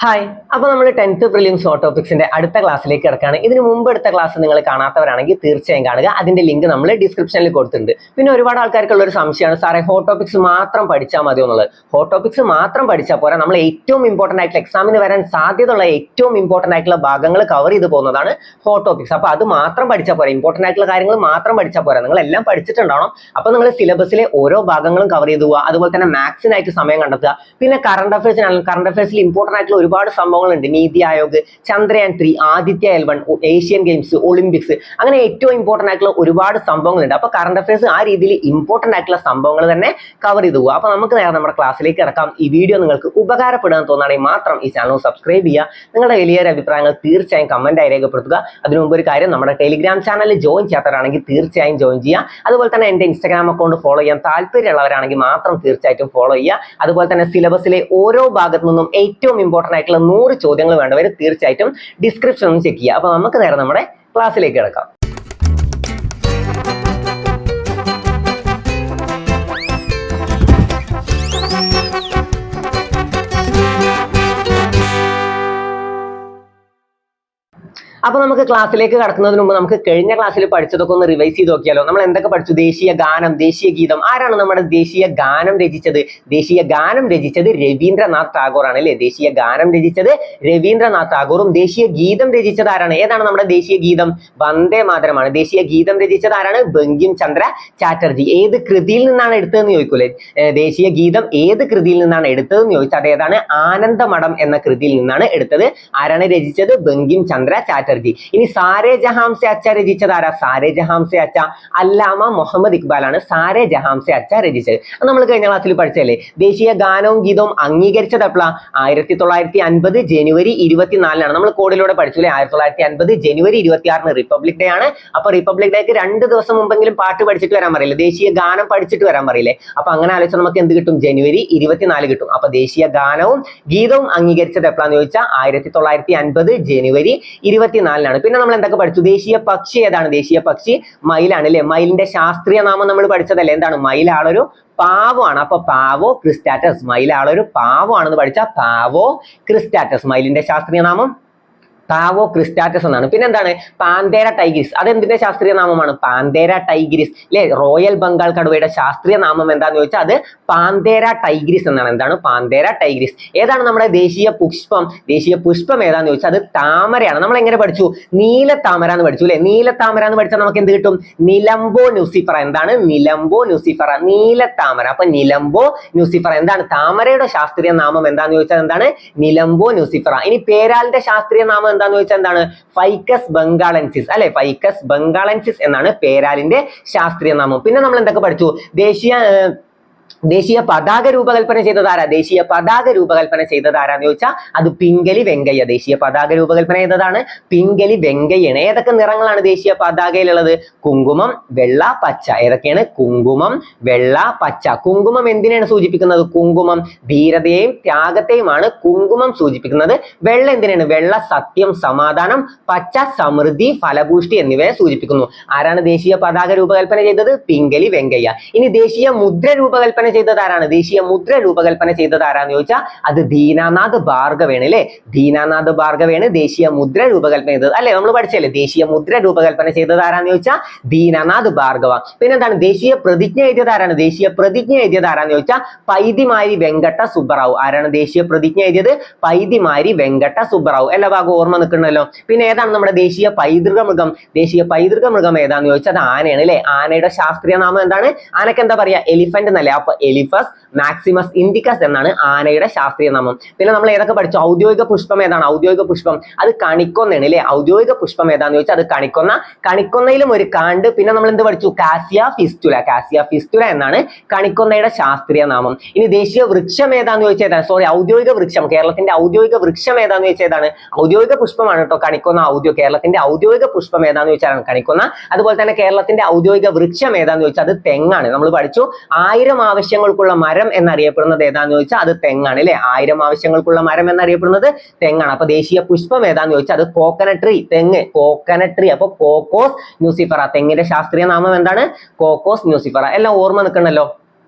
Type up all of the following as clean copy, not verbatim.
Hi, അപ്പോൾ നമ്മൾ 10th prelims short ടോപ്പിക്സിന്റെ അടുത്ത ക്ലാസ്സിലേക്ക് കിടക്കുകയാണ്. ഇതിന് മുമ്പ് എടുത്ത ക്ലാസ് നിങ്ങൾ കാണാത്തവരാണെങ്കിൽ തീർച്ചയായും കാണുക. അതിന്റെ ലിങ്ക് നമ്മൾ ഡിസ്ക്രിപ്ഷനിൽ കൊടുത്തിട്ടുണ്ട്. പിന്നെ ഒരുപാട് ആൾക്കാർക്കുള്ള ഒരു സംശയമാണ്, സാറേ ഹോട്ട് ടോപ്പിക്സ് മാത്രം പഠിച്ചാൽ മതിയോ എന്നുള്ളത്. ഹോട്ട് ടോപ്പിക്സ് മാത്രം പഠിച്ചാൽ പോരാ, നമ്മൾ ഏറ്റവും ഇമ്പോർട്ടന്റ് ആയിട്ടുള്ള എക്സാമിന് വരാൻ സാധ്യതയുള്ള ഏറ്റവും ഇമ്പോർട്ടന്റ് ആയിട്ടുള്ള ഭാഗങ്ങൾ കവർ ചെയ്ത് പോകുന്നതാണ് ഹോട്ട് ടോപ്പിക്സ്. അപ്പോൾ അത് മാത്രം പഠിച്ചാൽ പോരാ, ഇമ്പോർട്ടന്റ് ആയിട്ടുള്ള കാര്യങ്ങൾ മാത്രം പഠിച്ചാൽ പോരാ, നിങ്ങൾ എല്ലാം പഠിച്ചിട്ടുണ്ടാവണം. അപ്പോൾ നിങ്ങൾ സിലബസിലെ ഓരോ ഭാഗങ്ങളും കവർ ചെയ്ത് പോവുക. അതുപോലെ തന്നെ മാത്സിനായിട്ട് സമയം കണ്ടെത്തുക. പിന്നെ കറണ്ട് അഫയേഴ്സിൽ ഇമ്പോർട്ടന്റ് ആയിട്ടുള്ള ഒരുപാട് സംഭവങ്ങളുണ്ട്. NITI Aayog, Chandrayaan 3, Aditya L1, Asian games, Olympics, അങ്ങനെ ഏറ്റവും ഇമ്പോർട്ടന്റ് ആയിട്ടുള്ള ഒരുപാട് സംഭവങ്ങളുണ്ട്. അപ്പൊ കറണ്ട് അഫയേഴ്സ് ആ രീതിയിൽ ഇമ്പോർട്ടന്റ് ആയിട്ടുള്ള സംഭവങ്ങൾ തന്നെ കവർ ചെയ്തു പോകുക. അപ്പൊ നമുക്ക് നേരെ നമ്മുടെ ക്ലാസ്സിലേക്ക് കിടക്കാം. ഈ വീഡിയോ നിങ്ങൾക്ക് ഉപകാരപ്പെടുമെന്ന് തോന്നുകയാണെങ്കിൽ മാത്രം ഈ ചാനൽ സബ്സ്ക്രൈബ് ചെയ്യുക. നിങ്ങളുടെ വലിയൊരു അഭിപ്രായങ്ങൾ തീർച്ചയായും കമന്റായി രേഖപ്പെടുത്തുക. അതിനു മുമ്പ് ഒരു കാര്യം, നമ്മുടെ ടെലിഗ്രാം ചാനലിൽ ജോയിൻ ചെയ്യാത്തവരാണെങ്കിൽ തീർച്ചയായും ജോയിൻ ചെയ്യുക. അതുപോലെ തന്നെ എന്റെ ഇൻസ്റ്റാഗ്രാം അക്കൗണ്ട് ഫോളോ ചെയ്യാൻ താല്പര്യമുള്ളവരാണെങ്കിൽ മാത്രം തീർച്ചയായിട്ടും ഫോളോ ചെയ്യുക. അതുപോലെ തന്നെ സിലബസിലെ ഓരോ ഭാഗത്തു നിന്നും ഏറ്റവും ഇമ്പോർട്ടന്റ് ആയിട്ടുള്ള 100 ചോദ്യങ്ങൾ വേണ്ടവർ തീർച്ചയായിട്ടും ഡിസ്ക്രിപ്ഷൻ ഒന്ന് ചെക്ക് ചെയ്യുക. അപ്പൊ നമുക്ക് നേരെ നമ്മുടെ ക്ലാസ്സിലേക്ക് കിടക്കാം. അപ്പൊ നമുക്ക് ക്ലാസ്സിലേക്ക് കടക്കുന്നതിന് മുമ്പ് നമുക്ക് കഴിഞ്ഞ ക്ലാസ്സിൽ പഠിച്ചതൊക്കെ ഒന്ന് റിവൈസ് ചെയ്ത് നോക്കിയാലോ. നമ്മൾ എന്തൊക്കെ പഠിച്ചു? ദേശീയ ഗാനം, ദേശീയ ഗീതം. ആരാണ് നമ്മുടെ ദേശീയ ഗാനം രചിച്ചത്? ദേശീയ ഗാനം രചിച്ചത് രവീന്ദ്രനാഥ് ടാഗോർ ആണ് അല്ലെ. ദേശീയ ഗാനം രചിച്ചത് രവീന്ദ്രനാഥ് ടാഗോറും ദേശീയ ഗീതം രചിച്ചത് ആരാണ്? ഏതാണ് നമ്മുടെ ദേശീയ ഗീതം? വന്ദേ മാതരമാണ്. ദേശീയ ഗീതം രചിച്ചത് ആരാണ്? ബങ്കിം ചന്ദ്ര ചാറ്റർജി. ഏത് കൃതിയിൽ നിന്നാണ് എടുത്തതെന്ന് ചോദിക്കൂലേ. ദേശീയ ഗീതം ഏത് കൃതിയിൽ നിന്നാണ് എടുത്തതെന്ന് ചോദിച്ചാൽ അത് ഏതാണ്? ആനന്ദമഠം എന്ന കൃതിയിൽ നിന്നാണ് എടുത്തത്. ആരാണ് രചിച്ചത്? ബങ്കിം ചന്ദ്ര ചാറ്റർജി. ഇനി സാരേ ജഹാം സെ അച്ച രചിച്ചത് ആരാ? സാരേ ജഹാം സെ അച്ച അല്ലാമ മുഹമ്മദ് ഇക്ബാൽ ആണ് സാരേ ജഹാം സെ അച്ച രചിച്ചത്. നമ്മൾ കഴിഞ്ഞ ക്ലാസ്സിൽ പഠിച്ചല്ലേ. ദേശീയ ഗാനവും ഗീതവും അംഗീകരിച്ചത് എപ്പോഴാ? 1950 ജനുവരി 24-നാണ്. നമ്മൾ കോഡിലൂടെ പഠിച്ചു അല്ലേ. 1950 ജനുവരി 26 റിപ്പബ്ലിക് ഡേ ആണ്. അപ്പൊ റിപ്പബ്ലിക് ഡേക്ക് 2 ദിവസം മുമ്പെങ്കിലും പാട്ട് പഠിച്ചിട്ട് വരാൻ പറയില്ലേ, ദേശീയ ഗാനം പഠിച്ചിട്ട് വരാൻ പറയില്ലേ. അപ്പൊ അങ്ങനെ ആലോചിച്ചാൽ നമുക്ക് എന്ത് കിട്ടും? ജനുവരി 24 കിട്ടും. അപ്പൊ ദേശീയ ഗാനവും ഗീതവും അംഗീകരിച്ചത് എപ്പോഴാന്ന് ചോദിച്ചാൽ 1950 ജനുവരി 24-നാണ്. പിന്നെ നമ്മൾ എന്തൊക്കെ പഠിച്ചു? ദേശീയ പക്ഷി ഏതാണ്? ദേശീയ പക്ഷി മയിലാണ് അല്ലെ. മയിലിന്റെ ശാസ്ത്രീയ നാമം നമ്മൾ പഠിച്ചതല്ലേ. എന്താണ്? മയിലാളൊരു പാവമാണ്. അപ്പൊ പാവോ ക്രിസ്റ്റാറ്റസ്. മയിലാളൊരു പാവമാണെന്ന് പഠിച്ച പാവോ ക്രിസ്റ്റാറ്റസ്. മയിലിന്റെ ശാസ്ത്രീയ നാമം പാവോ ക്രിസ്റ്റാറ്റസ് എന്നാണ്. പിന്നെ എന്താണ്? പാന്തേര ടൈഗ്രിസ്. അതെന്തിന്റെ ശാസ്ത്രീയ നാമമാണ്? പാന്തേര ടൈഗ്രിസ് അല്ലെ. റോയൽ ബംഗാൾ കടുവയുടെ ശാസ്ത്രീയ നാമം എന്താന്ന് ചോദിച്ചാൽ അത് പാന്തേര ടൈഗ്രിസ് എന്നാണ്. എന്താണ്? പാന്തേര ടൈഗ്രിസ്. ഏതാണ് നമ്മുടെ ദേശീയ പുഷ്പം? ദേശീയ പുഷ്പം ഏതാന്ന് ചോദിച്ചാൽ അത് താമരയാണ്. നമ്മൾ എങ്ങനെ പഠിച്ചു? നീലത്താമര എന്ന് പഠിച്ചു അല്ലെ. നീലത്താമര എന്ന് പഠിച്ചാൽ നമുക്ക് എന്ത് കിട്ടും? Nelumbo nucifera. എന്താണ്? Nelumbo nucifera. നീലത്താമര. അപ്പൊ നിലംബോ ന്യൂസിഫറ. എന്താണ്? താമരയുടെ ശാസ്ത്രീയ നാമം എന്താന്ന് ചോദിച്ചാൽ എന്താണ്? Nelumbo nucifera. ഇനി പേരാലിന്റെ ശാസ്ത്രീയ നാമം എന്താന്ന് ചോദിച്ചാൽ എന്താണ്? ഫൈക്കസ് ബംഗാളൻസിസ് അല്ലെ. ഫൈക്കസ് ബംഗാളൻസിസ് എന്നാണ് പേരാലിന്റെ ശാസ്ത്രീയ നാമം. പിന്നെ നമ്മൾ എന്തൊക്കെ പഠിച്ചു? ദേശീയ പതാക രൂപകൽപ്പന ചെയ്തത് ആരാ? ദേശീയ പതാക രൂപകൽപ്പന ചെയ്തത് ആരാന്ന് ചോദിച്ചാൽ അത് പിംഗലി വെങ്കയ്യ. ദേശീയ പതാക രൂപകൽപ്പന ചെയ്തതാണ് പിംഗലി വെങ്കയ്യാണ്. ഏതൊക്കെ നിറങ്ങളാണ് ദേശീയ പതാകയിലുള്ളത്? കുങ്കുമം, വെള്ള, പച്ച. ഏതൊക്കെയാണ്? കുങ്കുമം, വെള്ള, പച്ച. കുങ്കുമം എന്തിനാണ് സൂചിപ്പിക്കുന്നത്? കുങ്കുമം ധീരതയെയും ത്യാഗത്തെയുമാണ് കുങ്കുമം സൂചിപ്പിക്കുന്നത്. വെള്ള എന്തിനാണ്? വെള്ള സത്യം, സമാധാനം. പച്ച സമൃദ്ധി, ഫലപുഷ്ടി എന്നിവയെ സൂചിപ്പിക്കുന്നു. ആരാണ് ദേശീയ പതാക രൂപകൽപ്പന ചെയ്തത്? പിംഗലി വെങ്കയ്യ. ഇനി ദേശീയ മുദ്ര രൂപകൽപ്പന ചെയ്തത് ആരാണ്? ദേശീയ മുദ്ര രൂപകൽപ്പന ചെയ്തത് ആരാന്ന് ചോദിച്ചാൽ അത് ദീനാനാഥ് ഭാർഗവേണ് അല്ലെ. ദീനാനാഥ് ഭാർഗവേണ് ദേശീയ മുദ്ര രൂപകൽപ്പന ചെയ്തത് അല്ലെ. നമ്മൾ പഠിച്ചല്ലേ. ദേശീയ മുദ്ര രൂപകൽപ്പന ചെയ്തത് ആരാന്ന് ചോദിച്ചാൽ ദീനാനാഥ് ഭാർഗവ. പിന്നെന്താണ്? ദേശീയ പ്രതിജ്ഞ എഴുതിയത് ആരാണ്? ദേശീയ പ്രതിജ്ഞ എഴുതിയത് ആരാന്ന് ചോദിച്ചാൽ പൈതിമാരി വെങ്കട്ട സുബ്ബറാവു. ആരാണ് ദേശീയ പ്രതിജ്ഞ എഴുതിയത്? പൈതിമാരി വെങ്കട്ട സുബ്ബറാവു. എല്ലാ ഭാഗവും ഓർമ്മ നിൽക്കണല്ലോ. പിന്നെ ഏതാണ് നമ്മുടെ ദേശീയ പൈതൃക മൃഗം? ദേശീയ പൈതൃക മൃഗം ഏതാന്ന് ചോദിച്ചാൽ അത് ആനയാണ് അല്ലെ. ആനയുടെ ശാസ്ത്രീയ നാമം എന്താണ്? ആനക്ക് എന്താ പറയാ? എലിഫന്റ് എന്നല്ലേ. അപ്പൊ എലിഫസ് മാക്സിമസ് ഇൻഡിക്കസ് എന്നാണ് ആനയുടെ ശാസ്ത്രീയ നാമം. പിന്നെ നമ്മൾ ഏതൊക്കെ പഠിച്ചു? ഔദ്യോഗിക പുഷ്പം ഏതാണ്? ഔദ്യോഗിക പുഷ്പം അത് കണിക്കൊന്നയാണ് അല്ലെ. ഔദ്യോഗിക പുഷ്പം ഏതാന്ന് ചോദിച്ചാൽ അത് കണിക്കൊന്ന. കണിക്കൊന്നയിലും ഒരു കാണ്ട്. പിന്നെ നമ്മൾ എന്ത് പഠിച്ചു? കാസിയ ഫിസ്റ്റുല. കാസിയ ഫിസ്റ്റുല എന്നാണ് കണിക്കൊന്നയുടെ ശാസ്ത്രീയ നാമം. ഇനി ദേശീയ വൃക്ഷം ഏതാന്ന് ചോദിച്ചാൽ ഔദ്യോഗിക വൃക്ഷം. കേരളത്തിന്റെ ഔദ്യോഗിക വൃക്ഷം ഏതാന്ന് ചോദിച്ചാൽ ഔദ്യോഗിക പുഷ്പമാണ് കേട്ടോ കണിക്കൊന്ന. കേരളത്തിന്റെ ഔദ്യോഗിക പുഷ്പം ഏതാന്ന് ചോദിച്ചാൽ കണിക്കൊന്ന. അതുപോലെ തന്നെ കേരളത്തിന്റെ ഔദ്യോഗിക വൃക്ഷം ഏതാന്ന് ചോദിച്ചാൽ അത് തെങ്ങാണ്. നമ്മൾ പഠിച്ചു 1000 ആവശ്യങ്ങൾക്കുള്ള മരം എന്നറിയപ്പെടുന്നത് ഏതാന്ന് ചോദിച്ചാൽ അത് തെങ്ങാണ് അല്ലെ. 1000 ആവശ്യങ്ങൾക്കുള്ള മരം എന്നറിയപ്പെടുന്നത് തെങ്ങാണ്. അപ്പൊ ദേശീയ പുഷ്പം ഏതാന്ന് ചോദിച്ചാൽ അത് കോക്കനട്ട് ട്രീ. തെങ്ങ്, കോക്കനട്ട് ട്രീ. അപ്പൊ കോക്കോസ് ന്യൂസിഫറ. തെങ്ങിന്റെ ശാസ്ത്രീയ നാമം എന്താണ്? Cocos nucifera. എല്ലാം ഓർമ്മ നിൽക്കണല്ലോ.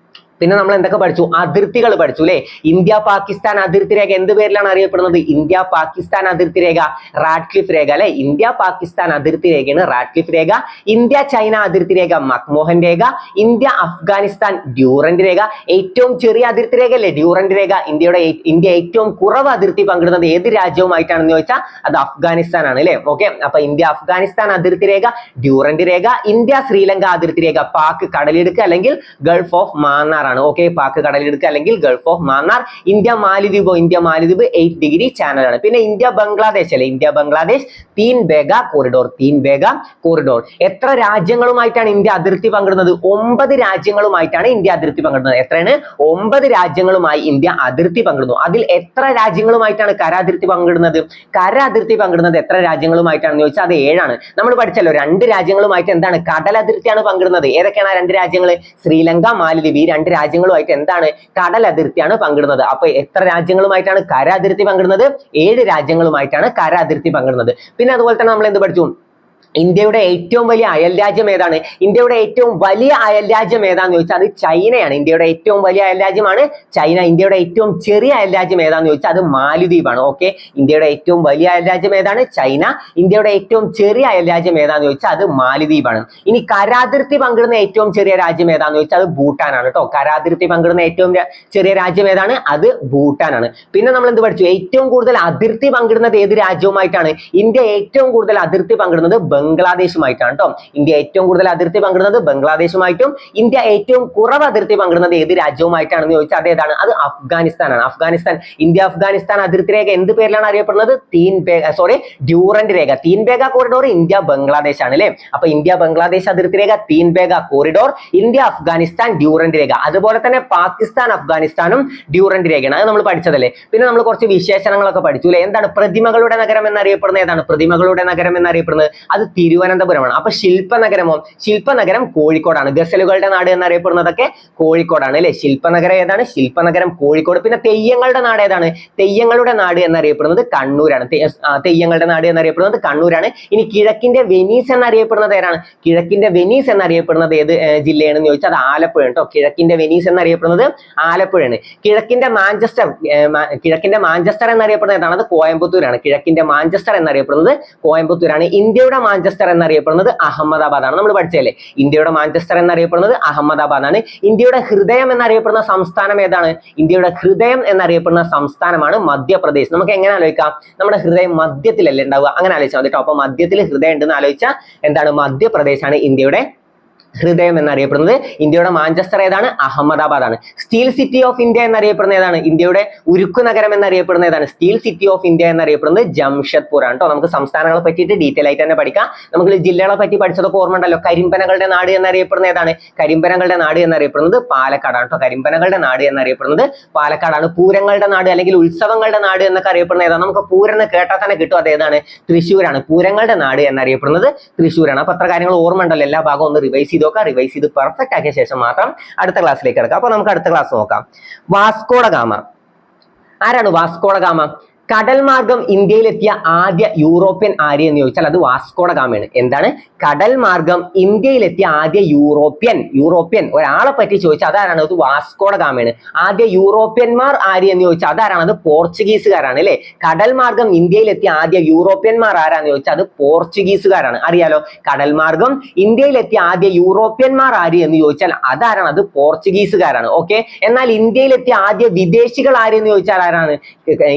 പിന്നെ നമ്മൾ എന്തൊക്കെ പഠിച്ചു? അതിർത്തികൾ പഠിച്ചു അല്ലെ? ഇന്ത്യ പാകിസ്ഥാൻ അതിർത്തി രേഖ എന്ത് പേരിലാണ് അറിയപ്പെടുന്നത്? ഇന്ത്യ പാകിസ്ഥാൻ അതിർത്തി രേഖ റാഡ്ക്ലിഫ് രേഖ അല്ലെ? ഇന്ത്യ പാകിസ്ഥാൻ അതിർത്തി രേഖയാണ് റാഡ്ക്ലിഫ് രേഖ. ഇന്ത്യ ചൈന അതിർത്തി രേഖ മക്മോഹൻ രേഖ. ഇന്ത്യ അഫ്ഗാനിസ്ഥാൻ ഡ്യൂറന്റ് രേഖ. ഏറ്റവും ചെറിയ അതിർത്തി രേഖ അല്ലേ ഡ്യൂറന്റ് രേഖ? ഇന്ത്യ ഏറ്റവും കുറവ് അതിർത്തി പങ്കിടുന്നത് ഏത് രാജ്യവുമായിട്ടാണെന്ന് ചോദിച്ചാൽ അത് അഫ്ഗാനിസ്ഥാൻ ആണ് അല്ലെ? ഓക്കെ, അപ്പൊ ഇന്ത്യ അഫ്ഗാനിസ്ഥാൻ അതിർത്തി രേഖ ഡ്യൂറന്റ് രേഖ. ഇന്ത്യ ശ്രീലങ്ക അതിർത്തി രേഖ പാക് കടലിടുക്ക് അല്ലെങ്കിൽ ഗൾഫ് ഓഫ് മാന്നാർ ആണ്. ഓക്കെ, പാക് കടലിടുക്ക് അല്ലെങ്കിൽ ഗൾഫ് ഓഫ് മാന്നാർ. ഇന്ത്യ മാലിദ്വീപ് 8 ഡിഗ്രി ചാനൽ ആണ്. പിന്നെ ഇന്ത്യ ബംഗ്ലാദേശ് അല്ലെ? India Bangladesh Teen Bigha corridor. എത്ര രാജ്യങ്ങളുമായിട്ടാണ് ഇന്ത്യ അതിർത്തി പങ്കിടുന്നത്? 9 രാജ്യങ്ങളുമായിട്ടാണ് ഇന്ത്യ അതിർത്തി പങ്കിടുന്നത്. എത്രയാണ്? 9 രാജ്യങ്ങളുമായി ഇന്ത്യ അതിർത്തി പങ്കിടുന്നു. അതിൽ എത്ര രാജ്യങ്ങളുമായിട്ടാണ് കര അതിർത്തി പങ്കിടുന്നത്? കര അതിർത്തി പങ്കിടുന്നത് എത്ര രാജ്യങ്ങളുമായിട്ടാണെന്ന് ചോദിച്ചാൽ അത് 7 ആണ്. നമ്മൾ പഠിച്ചല്ലോ 2 രാജ്യങ്ങളുമായിട്ട് എന്താണ് കടൽ അതിർത്തിയാണ് പങ്കിടുന്നത്. ഏതൊക്കെയാണ് 2 രാജ്യങ്ങൾ? ശ്രീലങ്ക, മാലിദ്വീപ്. ഈ 2 രാജ്യങ്ങളുമായിട്ട് എന്താണ് കടൽ അതിർത്തിയാണ് പങ്കിടുന്നത്. അപ്പൊ എത്ര രാജ്യങ്ങളുമായിട്ടാണ് കര അതിർത്തി പങ്കിടുന്നത്? 7 രാജ്യങ്ങളുമായിട്ടാണ് കര അതിർത്തി പങ്കിടുന്നത്. പിന്നെ അതുപോലെ തന്നെ നമ്മൾ എന്ത് പഠിച്ചു? ഇന്ത്യയുടെ ഏറ്റവും വലിയ അയൽ രാജ്യം ഏതാണ്? ഇന്ത്യയുടെ ഏറ്റവും വലിയ അയൽ രാജ്യം ഏതാന്ന് ചോദിച്ചാൽ അത് ചൈനയാണ്. ഇന്ത്യയുടെ ഏറ്റവും വലിയ അയൽ രാജ്യമാണ് ചൈന. ഇന്ത്യയുടെ ഏറ്റവും ചെറിയ അയൽ രാജ്യം ഏതാന്ന് ചോദിച്ചാൽ അത് മാലിദ്വീപാണ്. ഓക്കെ, ഇന്ത്യയുടെ ഏറ്റവും വലിയ അയൽ രാജ്യം ഏതാണ്? ചൈന. ഇന്ത്യയുടെ ഏറ്റവും ചെറിയ അയൽ രാജ്യം ഏതാന്ന് ചോദിച്ചാൽ അത് മാലിദ്വീപാണ്. ഇനി കരാതിർത്തി പങ്കിടുന്ന ഏറ്റവും ചെറിയ രാജ്യം ഏതാന്ന് ചോദിച്ചാൽ അത് ഭൂട്ടാനാണ് കേട്ടോ. കരാതിർത്തി പങ്കിടുന്ന ഏറ്റവും ചെറിയ രാജ്യം ഏതാണ്? അത് ഭൂട്ടാനാണ്. പിന്നെ നമ്മൾ എന്ത് പഠിച്ചു? ഏറ്റവും കൂടുതൽ അതിർത്തി പങ്കിടുന്നത് ഏത് രാജ്യവുമായിട്ടാണ്? ഇന്ത്യ ഏറ്റവും കൂടുതൽ അതിർത്തി പങ്കിടുന്നത് ബംഗ്ലാദേശുമായിട്ടാണ് കേട്ടോ. ഇന്ത്യ ഏറ്റവും കൂടുതൽ അതിർത്തി പങ്കിടുന്നത് ബംഗ്ലാദേശുമായിട്ടും. ഇന്ത്യ ഏറ്റവും കുറവ് അതിർത്തി പങ്കിടുന്നത് ഏത് രാജ്യവുമായിട്ടാണെന്ന് ചോദിച്ചാൽ അതേതാണ്? അത് അഫ്ഗാനിസ്ഥാനാണ്. ഇന്ത്യ അഫ്ഗാനിസ്ഥാൻ അതിർത്തി രേഖ എന്ത് പേരിലാണ് അറിയപ്പെടുന്നത്? ഡ്യൂറന്റ് രേഖ. തീൻ ബേഗ കോറിഡോർ ഇന്ത്യ ബംഗ്ലാദേശ് ആണ് അല്ലെ? അപ്പൊ ഇന്ത്യ ബംഗ്ലാദേശ് അതിർത്തി രേഖ തീൻ Bigha corridor, India Afghanistan Durand രേഖ. അതുപോലെ തന്നെ പാകിസ്ഥാൻ അഫ്ഗാനിസ്ഥാനും ഡ്യൂറന്റ് രേഖയാണ്. അത് നമ്മൾ പഠിച്ചതല്ലേ? പിന്നെ നമ്മൾ കുറച്ച് വിശേഷണങ്ങളൊക്കെ പഠിച്ചു അല്ലെ? എന്താണ് പ്രതിമകളുടെ നഗരം എന്നറിയപ്പെടുന്നത്? ഏതാണ് പ്രതിമകളുടെ നഗരം എന്നറിയപ്പെടുന്നത്? അത് തിരുവനന്തപുരമാണ്. അപ്പൊ ശില്പനഗരമോ? ശില്പനഗരം കോഴിക്കോടാണ്. ഗസലുകളുടെ നാട് എന്നറിയപ്പെടുന്നതൊക്കെ കോഴിക്കോടാണ് അല്ലെ? ശില്പനഗരം ഏതാണ്? ശില്പനഗരം കോഴിക്കോട്. പിന്നെ തെയ്യങ്ങളുടെ നാട് ഏതാണ്? തെയ്യങ്ങളുടെ നാട് എന്നറിയപ്പെടുന്നത് കണ്ണൂരാണ്. തെയ്യങ്ങളുടെ നാട് എന്നറിയപ്പെടുന്നത് കണ്ണൂരാണ്. ഇനി കിഴക്കിന്റെ വെനീസ് എന്നറിയപ്പെടുന്നത് ഏതാണ്? കിഴക്കിന്റെ വെനീസ് എന്നറിയപ്പെടുന്നത് ഏത് ജില്ലയാണെന്ന് ചോദിച്ചാൽ അത് ആലപ്പുഴ കേട്ടോ. കിഴക്കിന്റെ വെനീസ് എന്നറിയപ്പെടുന്നത് ആലപ്പുഴയാണ്. കിഴക്കിന്റെ മാഞ്ചസ്റ്റർ എന്നറിയപ്പെടുന്നത് ഏതാണ്? അത് കോയമ്പത്തൂരാണ്. കിഴക്കിന്റെ മാഞ്ചസ്റ്റർ എന്നറിയപ്പെടുന്നത് കോയമ്പത്തൂരാണ്. ഇന്ത്യയുടെ മാഞ്ചസ്റ്റർ എന്നറിയപ്പെടുന്നത് അഹമ്മദാബാദ് ആണ്. നമ്മൾ പഠിച്ചല്ലേ? ഇന്ത്യയുടെ മാഞ്ചസ്റ്റർ എന്നറിയപ്പെടുന്നത് അഹമ്മദാബാദ് ആണ്. ഇന്ത്യയുടെ ഹൃദയം എന്നറിയപ്പെടുന്ന സംസ്ഥാനം ഏതാണ്? ഇന്ത്യയുടെ ഹൃദയം എന്നറിയപ്പെടുന്ന സംസ്ഥാനമാണ് മധ്യപ്രദേശ്. നമുക്ക് എങ്ങനെ ആലോചിക്കാം? നമ്മുടെ ഹൃദയം മധ്യത്തിലല്ലേ ഉണ്ടാവുക? അങ്ങനെ ആലോചിച്ചാൽ മതി കേട്ടോ. അപ്പൊ മധ്യത്തിൽ ഹൃദയം ഉണ്ടെന്ന് ആലോചിച്ചാൽ എന്താണ്? മധ്യപ്രദേശ് ആണ് ഇന്ത്യയുടെ ഹൃദയം എന്നറിയപ്പെടുന്നത്. ഇന്ത്യയുടെ മാഞ്ചസ്റ്റർ ഏതാണ്? അഹമ്മദാബാദ് ആണ്. സ്റ്റീൽ സിറ്റി ഓഫ് ഇന്ത്യ എന്നറിയപ്പെടുന്ന ഏതാണ്? ഇന്ത്യയുടെ ഉരുക്കു നഗരം എന്നറിയപ്പെടുന്ന ഏതാണ്? സ്റ്റീൽ സിറ്റി ഓഫ് ഇന്ത്യ എന്നറിയപ്പെടുന്നത് ജംഷഡ്പൂർ ആണ് കേട്ടോ. നമുക്ക് സംസ്ഥാനങ്ങളെ പറ്റിയിട്ട് ഡീറ്റെയിൽ ആയിട്ട് തന്നെ പഠിക്കാം. നമുക്ക് ജില്ലകളെ പറ്റി പഠിച്ചതൊക്കെ ഓർമ്മ ഉണ്ടല്ലോ. കരിമ്പനകളുടെ നാട് എന്നറിയപ്പെടുന്ന ഏതാണ്? കരിമ്പനകളുടെ നാട് എന്നറിയപ്പെടുന്നത് പാലക്കാടാണ് കേട്ടോ. കരിമ്പനകളുടെ നാട് എന്നറിയപ്പെടുന്നത് പാലക്കാടാണ്. പൂരങ്ങളുടെ നാട് അല്ലെങ്കിൽ ഉത്സവങ്ങളുടെ നാട് എന്നൊക്കെ അറിയപ്പെടുന്ന ഏതാണ്? നമുക്ക് പൂരം കേട്ടാൽ തന്നെ കിട്ടും. അതേതാണ്? തൃശ്ശൂരാണ്. പൂരങ്ങളുടെ നാട് എന്നറിയപ്പെടുന്നത് തൃശ്ശൂരാണ്. അപ്പൊ അത്ര കാര്യങ്ങൾ ഓർമ്മ ഉണ്ടല്ലോ. എല്ലാ ഭാഗവും ഒന്ന് റിവൈസ് ചെയ്ത് പെർഫെക്റ്റ് ആക്കിയ ശേഷം മാത്രം അടുത്ത ക്ലാസ്സിലേക്ക് കിടക്കാം. അപ്പൊ നമുക്ക് അടുത്ത ക്ലാസ് നോക്കാം. Vasco da Gama. ആരാണ് വാസ്കോ ഡ ഗാമ? കടൽ മാർഗം ഇന്ത്യയിലെത്തിയ ആദ്യ യൂറോപ്യൻ ആര് എന്ന് ചോദിച്ചാൽ അത് വാസ്കോ ഡ ഗാമയാണ്. എന്താണ്? കടൽ മാർഗം ഇന്ത്യയിലെത്തിയ ആദ്യ യൂറോപ്യൻ ഒരാളെ പറ്റി ചോദിച്ചാൽ അതാരാണ്? അത് വാസ്കോ ഡ ഗാമയാണ്. ആദ്യ യൂറോപ്യന്മാർ ആര് എന്ന് ചോദിച്ചാൽ അതാരാണ്? അത് പോർച്ചുഗീസുകാരാണ് അല്ലെ? കടൽ മാർഗം ഇന്ത്യയിലെത്തിയ ആദ്യ യൂറോപ്യന്മാർ ആരാന്ന് ചോദിച്ചാൽ അത് പോർച്ചുഗീസുകാരാണ്. അറിയാലോ? കടൽ മാർഗം ഇന്ത്യയിലെത്തിയ ആദ്യ യൂറോപ്യന്മാർ ആര് എന്ന് ചോദിച്ചാൽ അതാരാണ്? അത് പോർച്ചുഗീസുകാരാണ്. ഓക്കെ, എന്നാൽ ഇന്ത്യയിലെത്തിയ ആദ്യ വിദേശികൾ ആര് എന്ന് ചോദിച്ചാൽ ആരാണ്?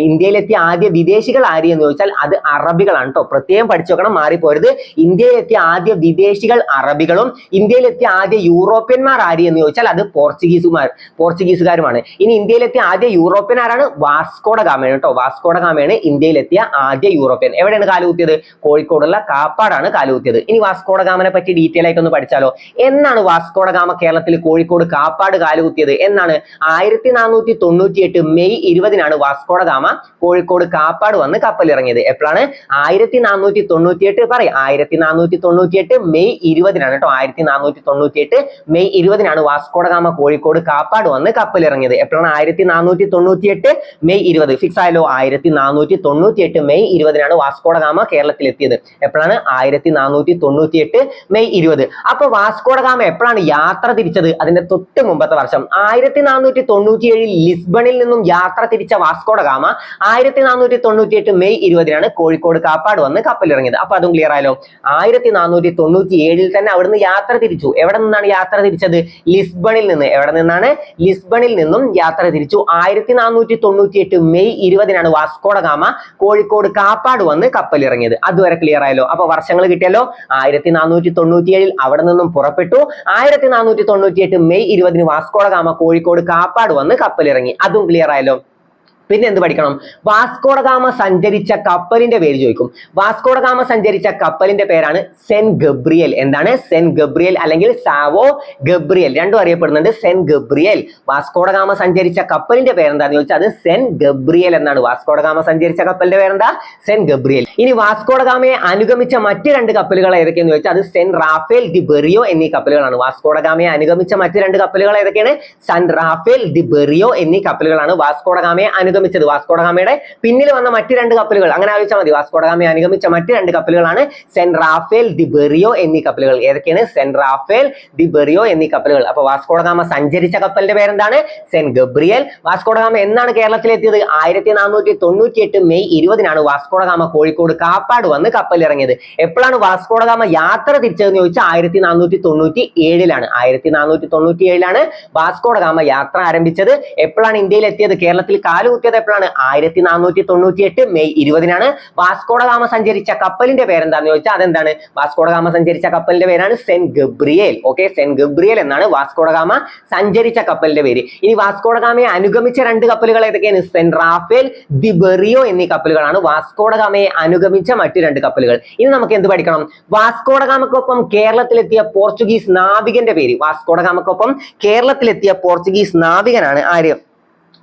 ഇന്ത്യയിലെത്തിയ ആദ്യ വിദേശികൾ ആര് എന്ന് ചോദിച്ചാൽ അത് അറബികളാണ് കേട്ടോ. പ്രത്യേകം പഠിച്ചു വെക്കണം, മാറിപ്പോരുത്. ഇന്ത്യയിലെത്തിയ ആദ്യ വിദേശികൾ അറബികളും ഇന്ത്യയിലെത്തിയ ആദ്യ യൂറോപ്യന്മാർ ആര് എന്ന് ചോദിച്ചാൽ അത് പോർച്ചുഗീസുകാരുമാണ്. ഇനി ഇന്ത്യയിലെത്തിയ ആദ്യ യൂറോപ്യൻ ആരാണ്? വാസ്കോ ഡ ഗാമയാണ് കേട്ടോ. വാസ്കോ ഡ ഗാമയാണ് ഇന്ത്യയിലെത്തിയ ആദ്യ യൂറോപ്യൻ. എവിടെയാണ് കാലുകുത്തിയത്? കോഴിക്കോടുള്ള കാപ്പാടാണ് കാലുകുത്തിയത്. ഇനി വാസ്കോ ഡ ഗാമനെ പറ്റി ഡീറ്റെയിൽ ആയിട്ട് ഒന്ന് പഠിച്ചാലോ. എന്നാണ് വാസ്കോ ഡ ഗാമ കേരളത്തിൽ കോഴിക്കോട് കാപ്പാട് കാലുകുത്തിയത്? എന്നാണ്? 1498 May 20 Vasco da Gama Kozhikode Kozhikode Kappad വന്ന് കപ്പലിറങ്ങിയത്. എപ്പോഴാണ്? 1498 പറയും 1498 മെയ് 20-നാണ് കേട്ടോ. 1498 മെയ് 20-നാണ് വാസ്കോഡഗാമ കോഴിക്കോട് കാപ്പാട് വന്ന് കപ്പലിറങ്ങിയത്. എപ്പോഴാണ്? 1498 മെയ് 20. ഫിക്സ് ആയല്ലോ. 1498 മെയ് 20-നാണ് വാസ്കോഡഗാമ കേരളത്തിലെത്തിയത്. എപ്പോഴാണ്? 1498 മെയ് 20. അപ്പൊ വാസ്കോഡഗാമ എപ്പോഴാണ് യാത്ര തിരിച്ചത്? അതിന്റെ തൊട്ട് മുമ്പത്തെ വർഷം 1497 ലിസ്ബണിൽ നിന്നും യാത്ര തിരിച്ച വാസ്കോഡഗാമ 1498 മെയ് 20-നാണ് കോഴിക്കോട് കാപ്പാട് വന്ന് കപ്പലിറങ്ങിയത്. അപ്പൊ അതും ക്ലിയർ ആയല്ലോ. 1497 തന്നെ അവിടുന്ന് യാത്ര തിരിച്ചു. എവിടെ നിന്നാണ് യാത്ര തിരിച്ചത്? ലിസ്ബണിൽ നിന്ന്. എവിടെ നിന്നാണ്? ലിസ്ബണിൽ നിന്നും യാത്ര തിരിച്ചു. 1498 മെയ് 20-നാണ് വാസ്കോഡഗാമ കോഴിക്കോട് കാപ്പാട് വന്ന് കപ്പലിറങ്ങിയത്. അതുവരെ ക്ലിയർ ആയല്ലോ. അപ്പൊ വർഷങ്ങൾ കിട്ടിയല്ലോ. 1497 അവിടെ നിന്നും പുറപ്പെട്ടു. 1498 മെയ് 20-ന് വാസ്കോഡഗാമ കോഴിക്കോട് കാപ്പാട് വന്ന് കപ്പലിറങ്ങി. അതും ക്ലിയർ ആയല്ലോ. പിന്നെ എന്ത് പഠിക്കണം? വാസ്കോഡഗാമ സഞ്ചരിച്ച കപ്പലിന്റെ പേര് ചോദിക്കും. വാസ്കോഡഗാമ സഞ്ചരിച്ച കപ്പലിന്റെ പേരാണ് സെന്റ് ഗബ്രിയേൽ. എന്താണ്? സെന്റ് ഗബ്രിയേൽ അല്ലെങ്കിൽ സാവോ ഗബ്രിയേൽ, രണ്ടും അറിയപ്പെടുന്നുണ്ട്. Saint Gabriel. വാസ്കോഡഗാമ സഞ്ചരിച്ച കപ്പലിന്റെ പേരെന്താന്ന് ചോദിച്ചാൽ അത് സെന്റ് ഗബ്രിയേൽ എന്നാണ്. വാസ്കോഡഗാമ സഞ്ചരിച്ച കപ്പലിന്റെ പേരെന്താ? Saint Gabriel. ഇനി വാസ്കോഡഗാമയെ അനുഗമിച്ച മറ്റ് രണ്ട് കപ്പലുകൾ ഏതൊക്കെയെന്ന് ചോദിച്ചാൽ അത് സെന്റ് റാഫേൽ ദി ബെറിയോ എന്നീ കപ്പലുകളാണ്. വാസ്കോഡഗാമയെ അനുഗമിച്ച മറ്റ് രണ്ട് കപ്പലുകൾ ഏതൊക്കെയാണ്? സെന്റ് റാഫേൽ ദി ബെറിയോ എന്നീ കപ്പലുകളാണ് വാസ്കോഡഗാമയെ അനുഗമിച്ചത്. വാസ്കോഡഗാമയുടെ പിന്നിൽ വന്ന മറ്റ് രണ്ട് കപ്പലുകൾ അങ്ങനെ ആലോചിച്ചാൽ മതി. വാസ്കോഡഗാമയെ അനുഗമിച്ച മറ്റ് രണ്ട് കപ്പലുകളാണ് സെന്റ് റാഫേൽ ദി ബെറിയോ എന്നീ കപ്പലുകൾ. ഏതൊക്കെയാണ്? സെന്റ് റാഫേൽ ദി ബെറിയോ എന്നീ കപ്പലുകൾ. അപ്പൊ വാസ്കോഡഗാമ സഞ്ചരിച്ച കപ്പലിന്റെ പേരെന്താണ്? Saint Gabriel. വാസ്കോഡഗാമ എന്നാണ് കേരളത്തിലെത്തിയത്? 1498 മെയ് 20-നാണ് വാസ്കോഡഗാമ കോഴിക്കോട് കാപ്പാട് വന്ന് കപ്പലിറങ്ങിയത്. എപ്പോഴാണ് വാസ്കോഡഗാമ യാത്ര തിരിച്ചതെന്ന് ചോദിച്ചാൽ 1497-ലാണ്. 1497-ലാണ് വാസ്കോഡഗാമ യാത്ര ആരംഭിച്ചത്. എപ്പോഴാണ് ഇന്ത്യയിൽ എത്തിയത്? കേരളത്തിൽ കാലുകുത്തിയത് എപ്പോഴാണ്? 1498 മെയ് 20-നാണ്. വാസ്കോഡഗാമ സഞ്ചരിച്ച കപ്പലിന്റെ പേരെന്താന്ന് ചോദിച്ചാൽ അതെന്താണ്? വാസ്കോഡഗാമ സഞ്ചരിച്ച കപ്പലിന്റെ പേരാണ് saint Gabriel. Okay, saint Gabriel എന്നാണ് വാസ്കോഡഗാമ സഞ്ചരിച്ച കപ്പലിന്റെ പേര്. ഇനി വാസ്കോഡഗാമയെ അനുഗമിച്ച രണ്ട് കപ്പലുകൾ ഏതൊക്കെയാണ്? സെന്റ് റാഫേൽ ദി ബെറിയോ എന്നീ കപ്പലുകളാണ് വാസ്കോഡഗാമയെ അനുഗമിച്ച മറ്റു രണ്ട് കപ്പലുകൾ. ഇനി നമുക്ക് എന്ത് പഠിക്കണം? വാസ്കോഡഗാമക്കൊപ്പം കേരളത്തിലെത്തിയ പോർച്ചുഗീസ് നാവികന്റെ പേര്. വാസ്കോഡഗാമക്കൊപ്പം കേരളത്തിലെത്തിയ പോർച്ചുഗീസ് നാവികനാണ് ആര്?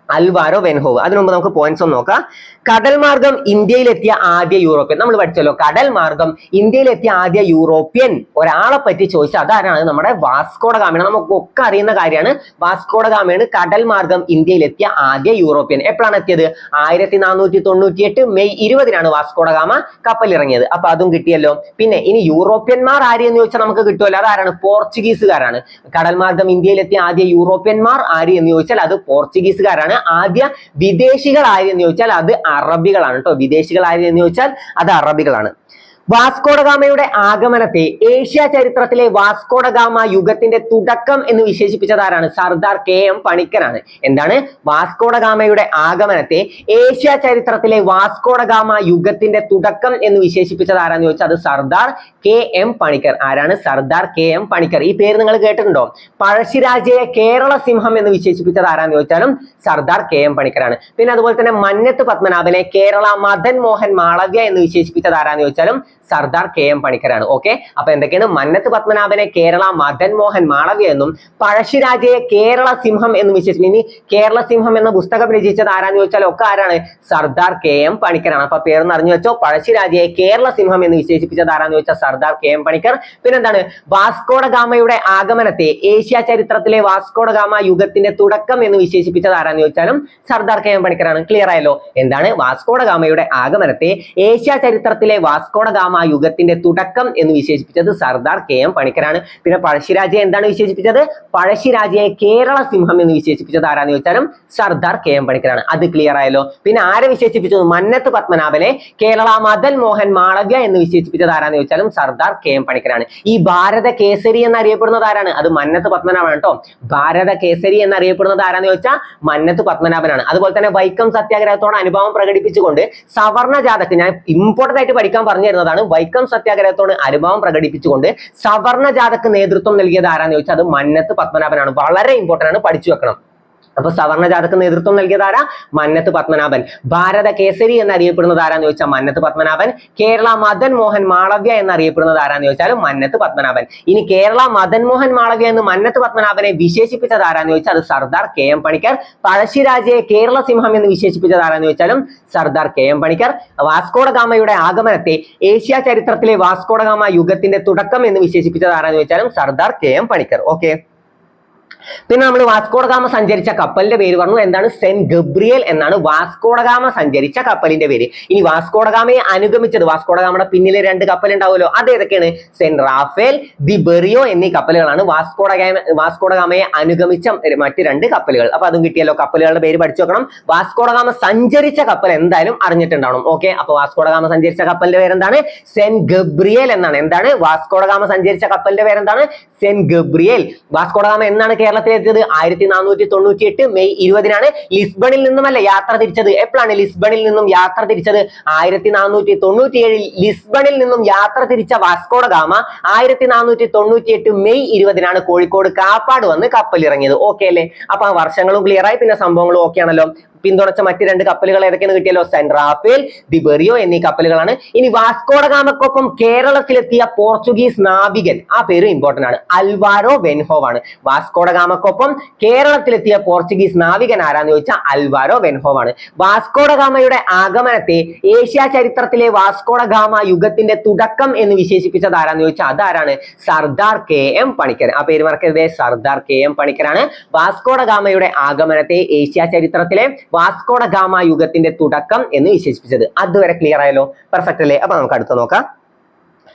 അൽവാരോ വെൻഹോവ്. അതിനു മുമ്പ് നമുക്ക് പോയിന്റ്സ് ഒന്ന് നോക്കാം. കടൽ മാർഗം ഇന്ത്യയിലെത്തിയ ആദ്യ യൂറോപ്യൻ. നമ്മൾ പഠിച്ചല്ലോ കടൽ മാർഗം ഇന്ത്യയിലെത്തിയ ആദ്യ യൂറോപ്യൻ ഒരാളെ പറ്റി ചോദിച്ചാൽ അതാരാണ്? നമ്മുടെ വാസ്കോഡഗാമയാണ്. നമുക്കൊക്കെ അറിയുന്ന കാര്യമാണ്. വാസ്കോഡഗാമയാണ് കടൽ മാർഗം ഇന്ത്യയിലെത്തിയ ആദ്യ യൂറോപ്യൻ. എപ്പോഴാണ് എത്തിയത്? 1498 മെയ് 20-നാണ് വാസ്കോഡഗാമ കപ്പലിറങ്ങിയത്. അപ്പൊ അതും കിട്ടിയല്ലോ. പിന്നെ ഇനി യൂറോപ്യന്മാർ ആര് എന്ന് ചോദിച്ചാൽ നമുക്ക് കിട്ടുമല്ലോ. അതാരാണ്? പോർച്ചുഗീസുകാരാണ്. കടൽ മാർഗം ഇന്ത്യയിലെത്തിയ ആദ്യ യൂറോപ്യന്മാർ ആര് എന്ന് ചോദിച്ചാൽ അത് പോർച്ചുഗീസുകാരാണ്. ആദ്യ വിദേശികൾ ആര് എന്ന് ചോദിച്ചാൽ അത് അറബികളാണ് കേട്ടോ. വിദേശികൾ ആര് എന്ന് ചോദിച്ചാൽ അത് അറബികളാണ്. വാസ്കോഡഗാമയുടെ ആഗമനത്തെ ഏഷ്യ ചരിത്രത്തിലെ വാസ്കോഡഗാമ യുഗത്തിന്റെ തുടക്കം എന്ന് വിശേഷിപ്പിച്ചത് ആരാണ്? സർദാർ KM പണിക്കരാണ്. എന്താണ്? വാസ്കോഡഗാമയുടെ ആഗമനത്തെ ഏഷ്യ ചരിത്രത്തിലെ വാസ്കോഡഗാമ യുഗത്തിന്റെ തുടക്കം എന്ന് വിശേഷിപ്പിച്ചത് ആരാന്ന് ചോദിച്ചാൽ അത് സർദാർ KM പണിക്കർ. ആരാണ്? സർദാർ KM പണിക്കർ. ഈ പേര് നിങ്ങൾ കേട്ടിട്ടുണ്ടോ? പഴശ്ശിരാജയെ കേരള സിംഹം എന്ന് വിശേഷിപ്പിച്ചത് ആരാന്ന് ചോദിച്ചാലും സർദാർ KM പണിക്കരാണ്. പിന്നെ അതുപോലെ തന്നെ മന്നത്ത് പത്മനാഭനെ കേരള മദൻ മോഹൻ മാളവ്യ എന്ന് വിശേഷിപ്പിച്ചത് ആരാന്ന് ചോദിച്ചാലും സർദാർ KM പണിക്കരാണ്. ഓക്കെ, അപ്പൊ എന്തൊക്കെയാണ്? മന്നത്ത് പത്മനാഭനെ കേരള മദൻ മോഹൻ മാളവ്യ എന്നും പഴശ്ശിരാജയെ കേരള സിംഹം എന്ന് വിശേഷിപ്പിച്ചു. ഇനി കേരള സിംഹം എന്ന പുസ്തകം രചിച്ചത് ആരാന്ന് ചോദിച്ചാൽ ഒക്കെ ആരാണ്? സർദാർ KM പണിക്കരാണ്. അപ്പൊ പേരൊന്ന് അറിഞ്ഞു വെച്ചോ. പഴശ്ശിരാജയെ കേരള സിംഹം എന്ന് വിശേഷിപ്പിച്ചത് ആരാന്ന് ചോദിച്ചാൽ സർദാർ KM പണിക്കർ. പിന്നെന്താണ്? വാസ്കോഡഗാമയുടെ ആഗമനത്തെ ഏഷ്യ ചരിത്രത്തിലെ വാസ്കോഡഗാമ യുഗത്തിന്റെ തുടക്കം എന്ന് വിശേഷിപ്പിച്ചത് ആരാന്ന് ചോദിച്ചാലും സർദാർ KM പണിക്കരാണ്. ക്ലിയർ ആയല്ലോ. എന്താണ്? വാസ്കോഡഗാമയുടെ ആഗമനത്തെ ഏഷ്യ ചരിത്രത്തിലെ വാസ്കോഡഗാമ യുഗത്തിന്റെ തുടക്കം എന്ന് വിശേഷിപ്പിച്ചത് സർദാർ KM പണിക്കരാണ്. പിന്നെ പഴശ്ശിരാജയെ എന്താണ് വിശേഷിപ്പിച്ചത്? പഴശ്ശിരാജയെ കേരള സിംഹം എന്ന് വിശേഷിപ്പിച്ചത് ആരാന്ന് ചോദിച്ചാലും സർദാർ KM പണിക്കരാണ്. അത് ക്ലിയർ ആയല്ലോ. പിന്നെ ആരെ വിശേഷിപ്പിച്ചത്? മന്നത്ത് പത്മനാഭനെ കേരള മദൻ മോഹൻ മാളവ്യ എന്ന് വിശേഷിപ്പിച്ചത് ആരാന്ന് ചോദിച്ചാലും സർദാർ KM പണിക്കരാണ്. ഈ ഭാരത കേസരി എന്നറിയപ്പെടുന്നത് ആരാണ്? അത് മന്നത്ത് പത്മനാഭനാണ് കേട്ടോ. ഭാരത കേസരി എന്നറിയപ്പെടുന്നത് ആരാന്ന് ചോദിച്ചാൽ മന്നത്ത് പത്മനാഭനാണ്. അതുപോലെ തന്നെ വൈക്കം സത്യാഗ്രഹത്തോട് അനുഭാവം പ്രകടിപ്പിച്ചുകൊണ്ട് സവർണ ജാഥക്ക്, ഞാൻ ഇമ്പോർട്ടന്റ് ആയിട്ട് പഠിക്കാൻ പറഞ്ഞു തരുന്നതാണ്, വൈക്കം സത്യാഗ്രഹത്തോട് അനുഭാവം പ്രകടിപ്പിച്ചുകൊണ്ട് സവർണ ജാഥക്ക് നേതൃത്വം നൽകിയത് ആരാന്ന് ചോദിച്ചാൽ അത് മന്നത്ത് പത്മനാഭനാണ്. വളരെ ഇമ്പോർട്ടന്റ് ആണ്, പഠിച്ചു വെക്കണം. അപ്പൊ സവർണ ജാഥക്ക് നേതൃത്വം നൽകിയത് ആരാ? മന്നത്ത് പത്മനാഭൻ. ഭാരത കേസരി എന്നറിയപ്പെടുന്നത് ആരാന്ന് ചോദിച്ചാൽ മന്നത്ത് പത്മനാഭൻ. കേരള മദൻ മോഹൻ മാളവ്യ എന്നറിയപ്പെടുന്നത് ആരാന്ന് ചോദിച്ചാൽ മന്നത്ത് പത്മനാഭൻ. ഇനി കേരള മദൻ മോഹൻ മാളവ്യ എന്ന് മന്നത്ത് പത്മനാഭനെ വിശേഷിപ്പിച്ചത് ആരാന്ന് ചോദിച്ചാൽ അത് സർദാർ KM പണിക്കർ. പഴശ്ശിരാജയെ കേരള സിംഹം എന്ന് വിശേഷിപ്പിച്ചത് ആരാന്ന് ചോദിച്ചാലും സർദാർ KM പണിക്കർ. വാസ്കോഡ ഗാമയുടെ ആഗമനത്തെ ഏഷ്യ ചരിത്രത്തിലെ വാസ്കോഡ ഗാമ യുഗത്തിന്റെ തുടക്കം എന്ന് വിശേഷിപ്പിച്ചത് ആരാന്ന് ചോദിച്ചാലും സർദാർ KM പണിക്കർ. ഓക്കെ, പിന്നെ നമ്മൾ വാസ്കോഡ ഗാമ സഞ്ചരിച്ച കപ്പലിന്റെ പേര് പറഞ്ഞു. എന്താണ്? സെന്റ് ഗബ്രിയേൽ എന്നാണ് വാസ്കോഡ ഗാമ സഞ്ചരിച്ച കപ്പലിന്റെ പേര്. ഇനി വാസ്കോഡ ഗാമയെ അനുഗമിച്ചത്, വാസ്കോഡ ഗാമയുടെ പിന്നിൽ 2 കപ്പൽ ഉണ്ടാവുമല്ലോ, അത് ഏതൊക്കെയാണ്? സെന്റ് റാഫേൽ, ദി ബെറിയോ എന്നീ കപ്പലുകളാണ് വാസ്കോഡ ഗാമയെ അനുഗമിച്ച മറ്റ് 2 കപ്പലുകൾ. അപ്പൊ അതും കിട്ടിയല്ലോ. കപ്പലുകളുടെ പേര് പഠിച്ചു വെക്കണം. വാസ്കോഡ ഗാമ സഞ്ചരിച്ച കപ്പൽ എന്തായാലും അറിഞ്ഞിട്ടുണ്ടാവണം. ഓക്കെ, അപ്പൊ വാസ്കോഡ ഗാമ സഞ്ചരിച്ച കപ്പലിന്റെ പേരെന്താണ്? സെന്റ് ഗബ്രിയേൽ എന്നാണ്. എന്താണ്? വാസ്കോഡ ഗാമ സഞ്ചരിച്ച കപ്പലിന്റെ പേരെന്താണ്? Saint Gabriel. വാസ്കോഡ ഗാമ എന്നാണ് കേരളത്തിലെത്തിയത്? 1498 മെയ് 20-നാണ്. ലിസ്ബണിൽ നിന്നുമല്ല യാത്ര തിരിച്ചത്. എപ്പോഴാണ് ലിസ്ബണിൽ നിന്നും യാത്ര തിരിച്ചത്? 1497 ലിസ്ബണിൽ നിന്നും യാത്ര തിരിച്ച വാസ്കോഡ ഗാമ 1498 മെയ് 20-നാണ് കോഴിക്കോട് കാപ്പാട് വന്ന് കപ്പലിറങ്ങിയത്. ഓക്കെ അല്ലേ? അപ്പൊ ആ വർഷങ്ങളും ക്ലിയർ ആയി, പിന്നെ സംഭവങ്ങളും ഓക്കെ ആണല്ലോ. പിന്തുണച്ച മറ്റ് 2 കപ്പലുകൾ ഏതൊക്കെയാണ് കിട്ടിയല്ലോ? സെന്റ് റാഫേൽ, ദി ബെറിയോ എന്നീ കപ്പലുകളാണ്. ഇനി വാസ്കോഡ ഗാമക്കൊപ്പം കേരളത്തിലെത്തിയ പോർച്ചുഗീസ് നാവികൻ, ആ പേര് ഇമ്പോർട്ടന്റ് ആണ്, അൽവാരോ വെൻഹോവ് ആണ്. വാസ്കോഡ ഗാമക്കൊപ്പം കേരളത്തിലെത്തിയ പോർച്ചുഗീസ് നാവികൻ ആരാന്ന് ചോദിച്ചാൽ അൽവാരോ വെൻഹോവ് ആണ്. വാസ്കോഡ ഗാമയുടെ ആഗമനത്തെ ഏഷ്യ ചരിത്രത്തിലെ വാസ്കോഡ ഗാമ യുഗത്തിന്റെ തുടക്കം എന്ന് വിശേഷിപ്പിച്ചത് ആരാന്ന് ചോദിച്ചാൽ അതാരാണ്? സർദാർ KM പണിക്കർ. ആ പേര് മറക്കരുത്, സർദാർ KM പണിക്കരാണ് വാസ്കോഡ ഗാമയുടെ ആഗമനത്തെ ഏഷ്യ ചരിത്രത്തിലെ വാസ്കോഡ ഗാമ യുഗത്തിന്റെ തുടക്കം എന്ന് വിശേഷിപ്പിച്ചത്. അതുവരെ ക്ലിയർ ആയല്ലോ? പെർഫെക്റ്റ് അല്ലേ? അപ്പൊ നമുക്ക് അടുത്ത് നോക്കാം.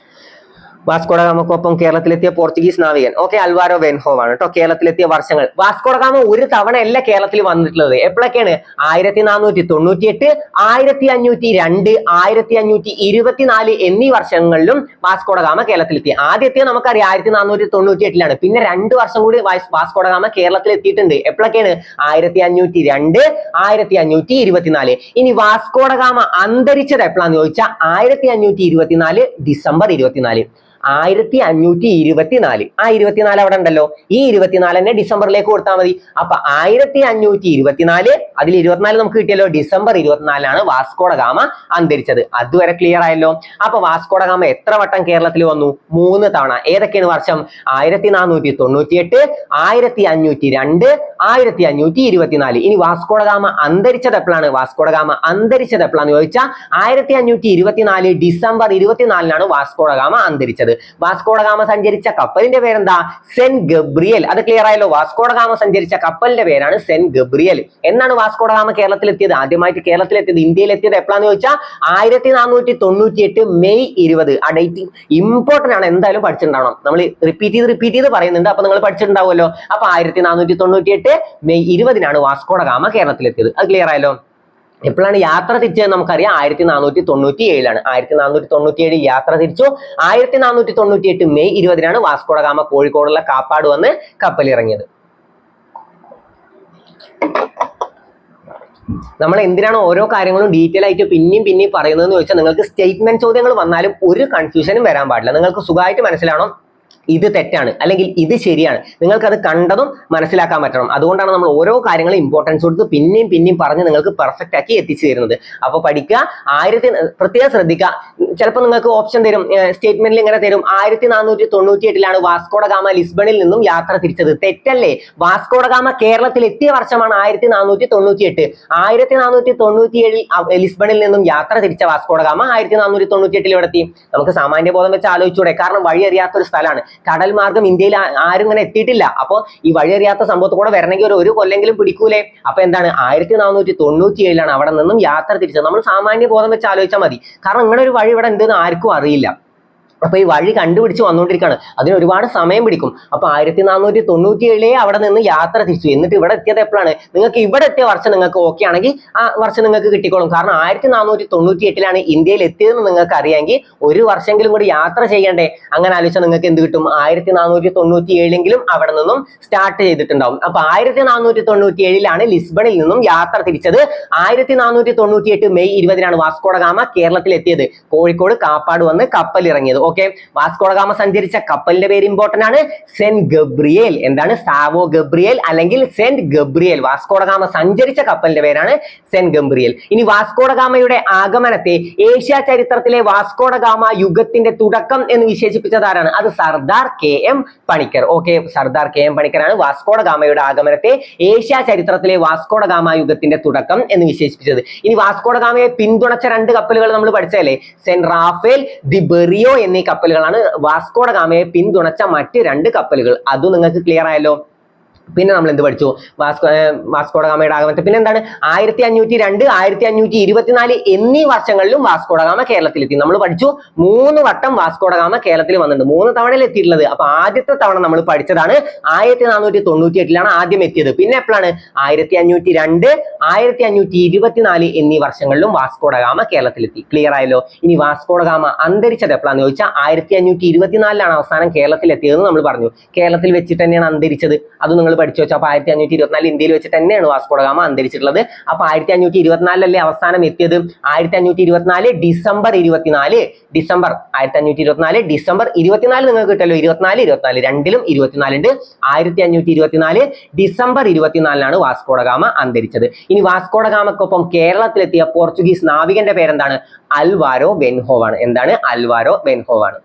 വാസ്കോഡ ഗാമക്കൊപ്പം കേരളത്തിലെത്തിയ പോർച്ചുഗീസ് നാവികൻ ഓക്കെ അൽവാരോ വെൻഹോവ് ആണ് കേട്ടോ. കേരളത്തിലെത്തിയ വർഷങ്ങൾ, വാസ്കോഡ ഗാമ ഒരു തവണ അല്ല കേരളത്തിൽ വന്നിട്ടുള്ളത്. എപ്പോഴൊക്കെയാണ്? 1498, 1502, 1524 എന്നീ വർഷങ്ങളിലും വാസ്കോഡ ഗാമ കേരളത്തിലെത്തി. ആദ്യത്തെ നമുക്കറിയാം 1498-ലാണ്. പിന്നെ 2 വർഷം കൂടി വാസ്കോഡ ഗാമ കേരളത്തിൽ എത്തിയിട്ടുണ്ട്. എപ്പോഴൊക്കെയാണ്? 1502, 1524. ഇനി വാസ്കോഡ ഗാമ അന്തരിച്ചത് എപ്പോഴാന്ന് ചോദിച്ചാൽ 1524 ഡിസംബർ 24. 1524. ആ 24 അവിടെ ഉണ്ടല്ലോ. ഈ 24 തന്നെ ഡിസംബറിലേക്ക് കൊടുത്താൽ മതി. അപ്പൊ 1524, അതിൽ 24 നമുക്ക് കിട്ടിയല്ലോ. ഡിസംബർ 24-ലാണ് വാസ്കോഡ ഗാമ അന്തരിച്ചത്. അതുവരെ ക്ലിയർ ആയല്ലോ? അപ്പൊ വാസ്കോഡ ഗാമ എത്ര വട്ടം കേരളത്തിൽ വന്നു? 3 തവണ. ഏതൊക്കെയാണ് വർഷം? 1498, 1502, 1524. ഇനി വാസ്കോഡ ഗാമ അന്തരിച്ചത് എപ്പോഴാണ്? വാസ്കോഡ ഗാമ അന്തരിച്ചത് എപ്പോഴാന്ന് ചോദിച്ചാൽ 1524 ഡിസംബർ 24-ലാണ് വാസ്കോഡ ഗാമ അന്തരിച്ചത്. വാസ്കോഡ ഗാമ സഞ്ചരിച്ച കപ്പലിന്റെ പേരെന്താ? Saint Gabriel. അത് ക്ലിയർ ആയല്ലോ? വാസ്കോഡ ഗാമ സഞ്ചരിച്ച കപ്പലിന്റെ പേരാണ് സെന്റ് ഗബ്രിയേൽ. എന്നാണ് വാസ്കോഡ ഗാമ കേരളത്തിലെത്തിയത്? ആദ്യമായിട്ട് കേരളത്തിലെത്തിയത്, ഇന്ത്യയിലെത്തിയത് എപ്പോഴാന്ന് ചോദിച്ചാൽ 1498 മെയ് 20. ആ ഡേറ്റ് ഇമ്പോർട്ടന്റ് ആണ്, എന്തായാലും പഠിച്ചിട്ടുണ്ടാവണം. നമ്മൾ റിപ്പീറ്റ് ചെയ്ത് പറയുന്നുണ്ട്. അപ്പൊ നിങ്ങൾ പഠിച്ചിട്ടുണ്ടാവുമല്ലോ. അപ്പൊ 1498 മെയ് 20-നാണ് വാസ്കോഡ ഗാമ കേരളത്തിലെത്തിയത്. അത് ക്ലിയർ ആയല്ലോ? എപ്പോഴാണ് യാത്ര തിരിച്ചത്? നമുക്കറിയാം 1497-ലാണ്. 1497 യാത്ര തിരിച്ചു. 1498 മെയ് 20-നാണ് വാസ്കോഡ ഗാമ കോഴിക്കോടുള്ള കാപ്പാട് വന്ന് കപ്പലിറങ്ങിയത്. നമ്മൾ എന്തിനാണ് ഓരോ കാര്യങ്ങളും ഡീറ്റെയിൽ ആയിട്ട് പിന്നെയും പറയുന്നതെന്ന് ചോദിച്ചാൽ നിങ്ങൾക്ക് സ്റ്റേറ്റ്മെന്റ് ചോദ്യങ്ങൾ വന്നാലും ഒരു കൺഫ്യൂഷനും വരാൻ പാടില്ല. നിങ്ങൾക്ക് സുഖമായിട്ട് മനസ്സിലാവണം ഇത് തെറ്റാണ് അല്ലെങ്കിൽ ഇത് ശരിയാണ്. നിങ്ങൾക്ക് അത് കണ്ടതും മനസ്സിലാക്കാൻ പറ്റണം. അതുകൊണ്ടാണ് നമ്മൾ ഓരോ കാര്യങ്ങളും ഇമ്പോർട്ടൻസ് കൊടുത്ത് പിന്നെയും പറഞ്ഞ് നിങ്ങൾക്ക് പെർഫെക്റ്റ് ആക്കി എത്തിച്ചു തരുന്നത്. അപ്പോൾ പഠിക്കുക. പ്രത്യേകം ശ്രദ്ധിക്കുക. ചിലപ്പോൾ നിങ്ങൾക്ക് ഓപ്ഷൻ തരും, സ്റ്റേറ്റ്മെന്റിൽ ഇങ്ങനെ തരും, 1498-ലാണ് വാസ്കോഡ ഗാമ ലിസ്ബണിൽ നിന്നും യാത്ര തിരിച്ചത്. തെറ്റല്ലേ? വാസ്കോഡ ഗാമ കേരളത്തിൽ എത്തിയ വർഷമാണ് 1498. 1497 ലിസ്ബണിൽ നിന്നും യാത്ര തിരിച്ച വാസ്കോഡ ഗാമ 1498 ഇവിടെ എത്തി. നമുക്ക് സാമാന്യ ബോധം വെച്ച് ആലോചിച്ചൂടെ? കാരണം വഴി അറിയാത്തൊരു സ്ഥലമാണ്. കടൽ മാർഗം ഇന്ത്യയിൽ ആരും ഇങ്ങനെ എത്തിയിട്ടില്ല. അപ്പൊ ഈ വഴി അറിയാത്ത സംഭവത്തിൽ കൂടെ വരണമെങ്കിൽ ഒരു കൊല്ലെങ്കിലും പിടിക്കൂലേ? അപ്പൊ എന്താണ്? 1497-ലാണ് അവിടെ നിന്നും യാത്ര തിരിച്ചത്. നമ്മൾ സാമാന്യ ബോധം വെച്ച് ആലോചിച്ചാൽ മതി. കാരണം ഇങ്ങനെ ഒരു വഴി ഇവിടെ ഉണ്ടെന്ന് ആർക്കും അറിയില്ല. അപ്പൊ ഈ വഴി കണ്ടുപിടിച്ച് വന്നുകൊണ്ടിരിക്കുകയാണ്. അതിന് ഒരുപാട് സമയം പിടിക്കും. അപ്പൊ 1497 അവിടെ നിന്ന് യാത്ര തിരിച്ചു. എന്നിട്ട് ഇവിടെ എത്തിയത് എപ്പോഴാണ്? നിങ്ങൾക്ക് ഇവിടെ എത്തിയ വർഷം നിങ്ങൾക്ക് ഓക്കെ ആണെങ്കിൽ ആ വർഷം നിങ്ങൾക്ക് കിട്ടിക്കോളും. കാരണം 1498-ലാണ് ഇന്ത്യയിൽ എത്തിയതെന്ന് നിങ്ങൾക്ക് അറിയാമെങ്കിൽ ഒരു വർഷമെങ്കിലും കൂടി യാത്ര ചെയ്യണ്ടേ? അങ്ങനെ ആലോചിച്ചാൽ നിങ്ങൾക്ക് എന്ത് കിട്ടും? 1497-എങ്കിലും അവിടെ നിന്നും സ്റ്റാർട്ട് ചെയ്തിട്ടുണ്ടാവും. അപ്പൊ 1497-ലാണ് ലിസ്ബണിൽ നിന്നും യാത്ര തിരിച്ചത്. 1498 മെയ് 20-നാണ് വാസ്കോഡ ഗാമ കേരളത്തിൽ എത്തിയത്. കോഴിക്കോട് കാപ്പാട് വന്ന് കപ്പലിറങ്ങിയത്. ഓക്കെ. വാസ്കോഡഗാമ സഞ്ചരിച്ച കപ്പലിന്റെ പേര് ഇമ്പോർട്ടന്റ് ആണ്, സെന്റ് ഗബ്രിയേൽ. എന്താണ്? സാവോ ഗബ്രിയേൽ അല്ലെങ്കിൽ സെന്റ് ഗബ്രിയേൽ. വാസ്കോഡഗാമ സഞ്ചരിച്ച കപ്പലിന്റെ പേരാണ് സെന്റ് ഗബ്രിയേൽ. ഇനി വാസ്കോഡഗാമയുടെ ആഗമനത്തെ ഏഷ്യ ചരിത്രത്തിലെ വാസ്കോഡഗാമ യുഗത്തിന്റെ തുടക്കം എന്ന് വിശേഷിപ്പിച്ചത് ആരാണ്? അത് Sardar KM Panikkar. Okay, Sardar KM പണിക്കരാണ് വാസ്കോഡഗാമയുടെ ആഗമനത്തെ ഏഷ്യ ചരിത്രത്തിലെ വാസ്കോഡഗാമ യുഗത്തിന്റെ തുടക്കം എന്ന് വിശേഷിപ്പിച്ചത്. ഇനി വാസ്കോഡഗാമയെ പിന്തുണച്ച രണ്ട് കപ്പലുകൾ നമ്മൾ പഠിച്ചല്ലേ, സെന്റ് റാഫേൽ, ദി ബെറിയോ എന്നീ കപ്പലുകളാണ് വാസ്കോഡഗാമയെ പിന്തുണച്ച മറ്റ് രണ്ട് കപ്പലുകൾ. അതും നിങ്ങൾക്ക് ക്ലിയർ ആയല്ലോ. പിന്നെ നമ്മൾ എന്ത് പഠിച്ചു? വാസ്കോഡഗാമയുടെ ആഗമനത്തെ പിന്നെ എന്താണ്? 1502, 1524 എന്നീ വർഷങ്ങളിലും വാസ്കോഡഗാമ കേരളത്തിലെത്തി. നമ്മൾ പഠിച്ചു 3 വട്ടം വാസ്കോഡഗാമ കേരളത്തിൽ വന്നിട്ടുണ്ട്, 3 തവണയിൽ എത്തിയിട്ടുള്ളത്. അപ്പൊ ആദ്യത്തെ തവണ നമ്മൾ പഠിച്ചതാണ് 1498 ആദ്യം എത്തിയത്. പിന്നെ എപ്പോഴാണ്? 1502, 1524 എന്നീ വർഷങ്ങളിലും വാസ്കോഡഗാമ കേരളത്തിലെത്തി. ക്ലിയർ ആയല്ലോ. ഇനി വാസ്കോഡഗാമ അന്തരിച്ചത് എപ്പോഴാന്ന് ചോദിച്ചാൽ 1524 അവസാനം കേരളത്തിലെത്തിയതെന്ന് നമ്മൾ പറഞ്ഞു. കേരളത്തിൽ വെച്ചിട്ട് തന്നെയാണ് അന്തരിച്ചത്. അത് നിങ്ങൾ പഠിച്ചു വെച്ചാൽ. അപ്പൊ 1524 ഇന്ത്യയിൽ വെച്ചിട്ട് തന്നെയാണ് വാസ്കോഡഗാമ അന്തരിച്ചിട്ടുള്ളത്. അപ്പൊ 1524 അവസാനം എത്തിയത്. 1524 ഡിസംബർ 24, ഡിസംബർ 1524 ഡിസംബർ 24 നിങ്ങൾക്ക് കിട്ടല്ലോ. 24 രണ്ടിലും 24 ഉണ്ട്. 1524 ഡിസംബർ 24 വാസ്കോഡഗാമ അന്തരിച്ചത്. ഇനി വാസ്കോഡഗാമക്കൊപ്പം കേരളത്തിലെത്തിയ പോർച്ചുഗീസ് നാവികന്റെ പേരെന്താണ്? അൽവാരോ വെൻഹോവാണ്. എന്താണ്? അൽവാരോ വെൻഹോവാണ്.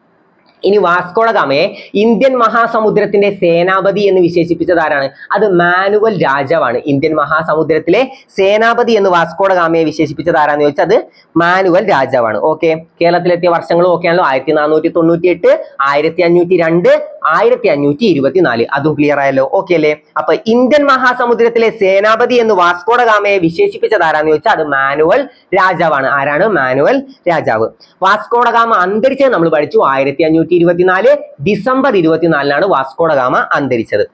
ഇനി വാസ്കോഡഗാമയെ ഇന്ത്യൻ മഹാസമുദ്രത്തിന്റെ സേനാപതി എന്ന് വിശേഷിപ്പിച്ചത് ആരാണ്? അത് മാനുവൽ രാജാവാണ്. ഇന്ത്യൻ മഹാസമുദ്രത്തിലെ സേനാപതി എന്ന് വാസ്കോഡഗാമയെ വിശേഷിപ്പിച്ചത് ആരാന്ന് ചോദിച്ചാൽ അത് മാനുവൽ രാജാവാണ്. ഓക്കെ, കേരളത്തിലെത്തിയ വർഷങ്ങളും ഓക്കെ ആണല്ലോ. 1498, 1502, 1524. അതും ക്ലിയർ ആയല്ലോ. ഓക്കെ അല്ലേ? അപ്പൊ ഇന്ത്യൻ മഹാസമുദ്രത്തിലെ സേനാപതി എന്ന് വാസ്കോഡഗാമയെ വിശേഷിപ്പിച്ചത് ആരാന്ന് ചോദിച്ചാൽ അത് മാനുവൽ രാജാവാണ്. ആരാണ്? മാനുവൽ രാജാവ്. വാസ്കോഡഗാമ അന്തരിച്ചത് നമ്മൾ പഠിച്ചു 1524 ഡിസംബർ 24 വാസ്കോഡഗാമ അന്തരിച്ചത്.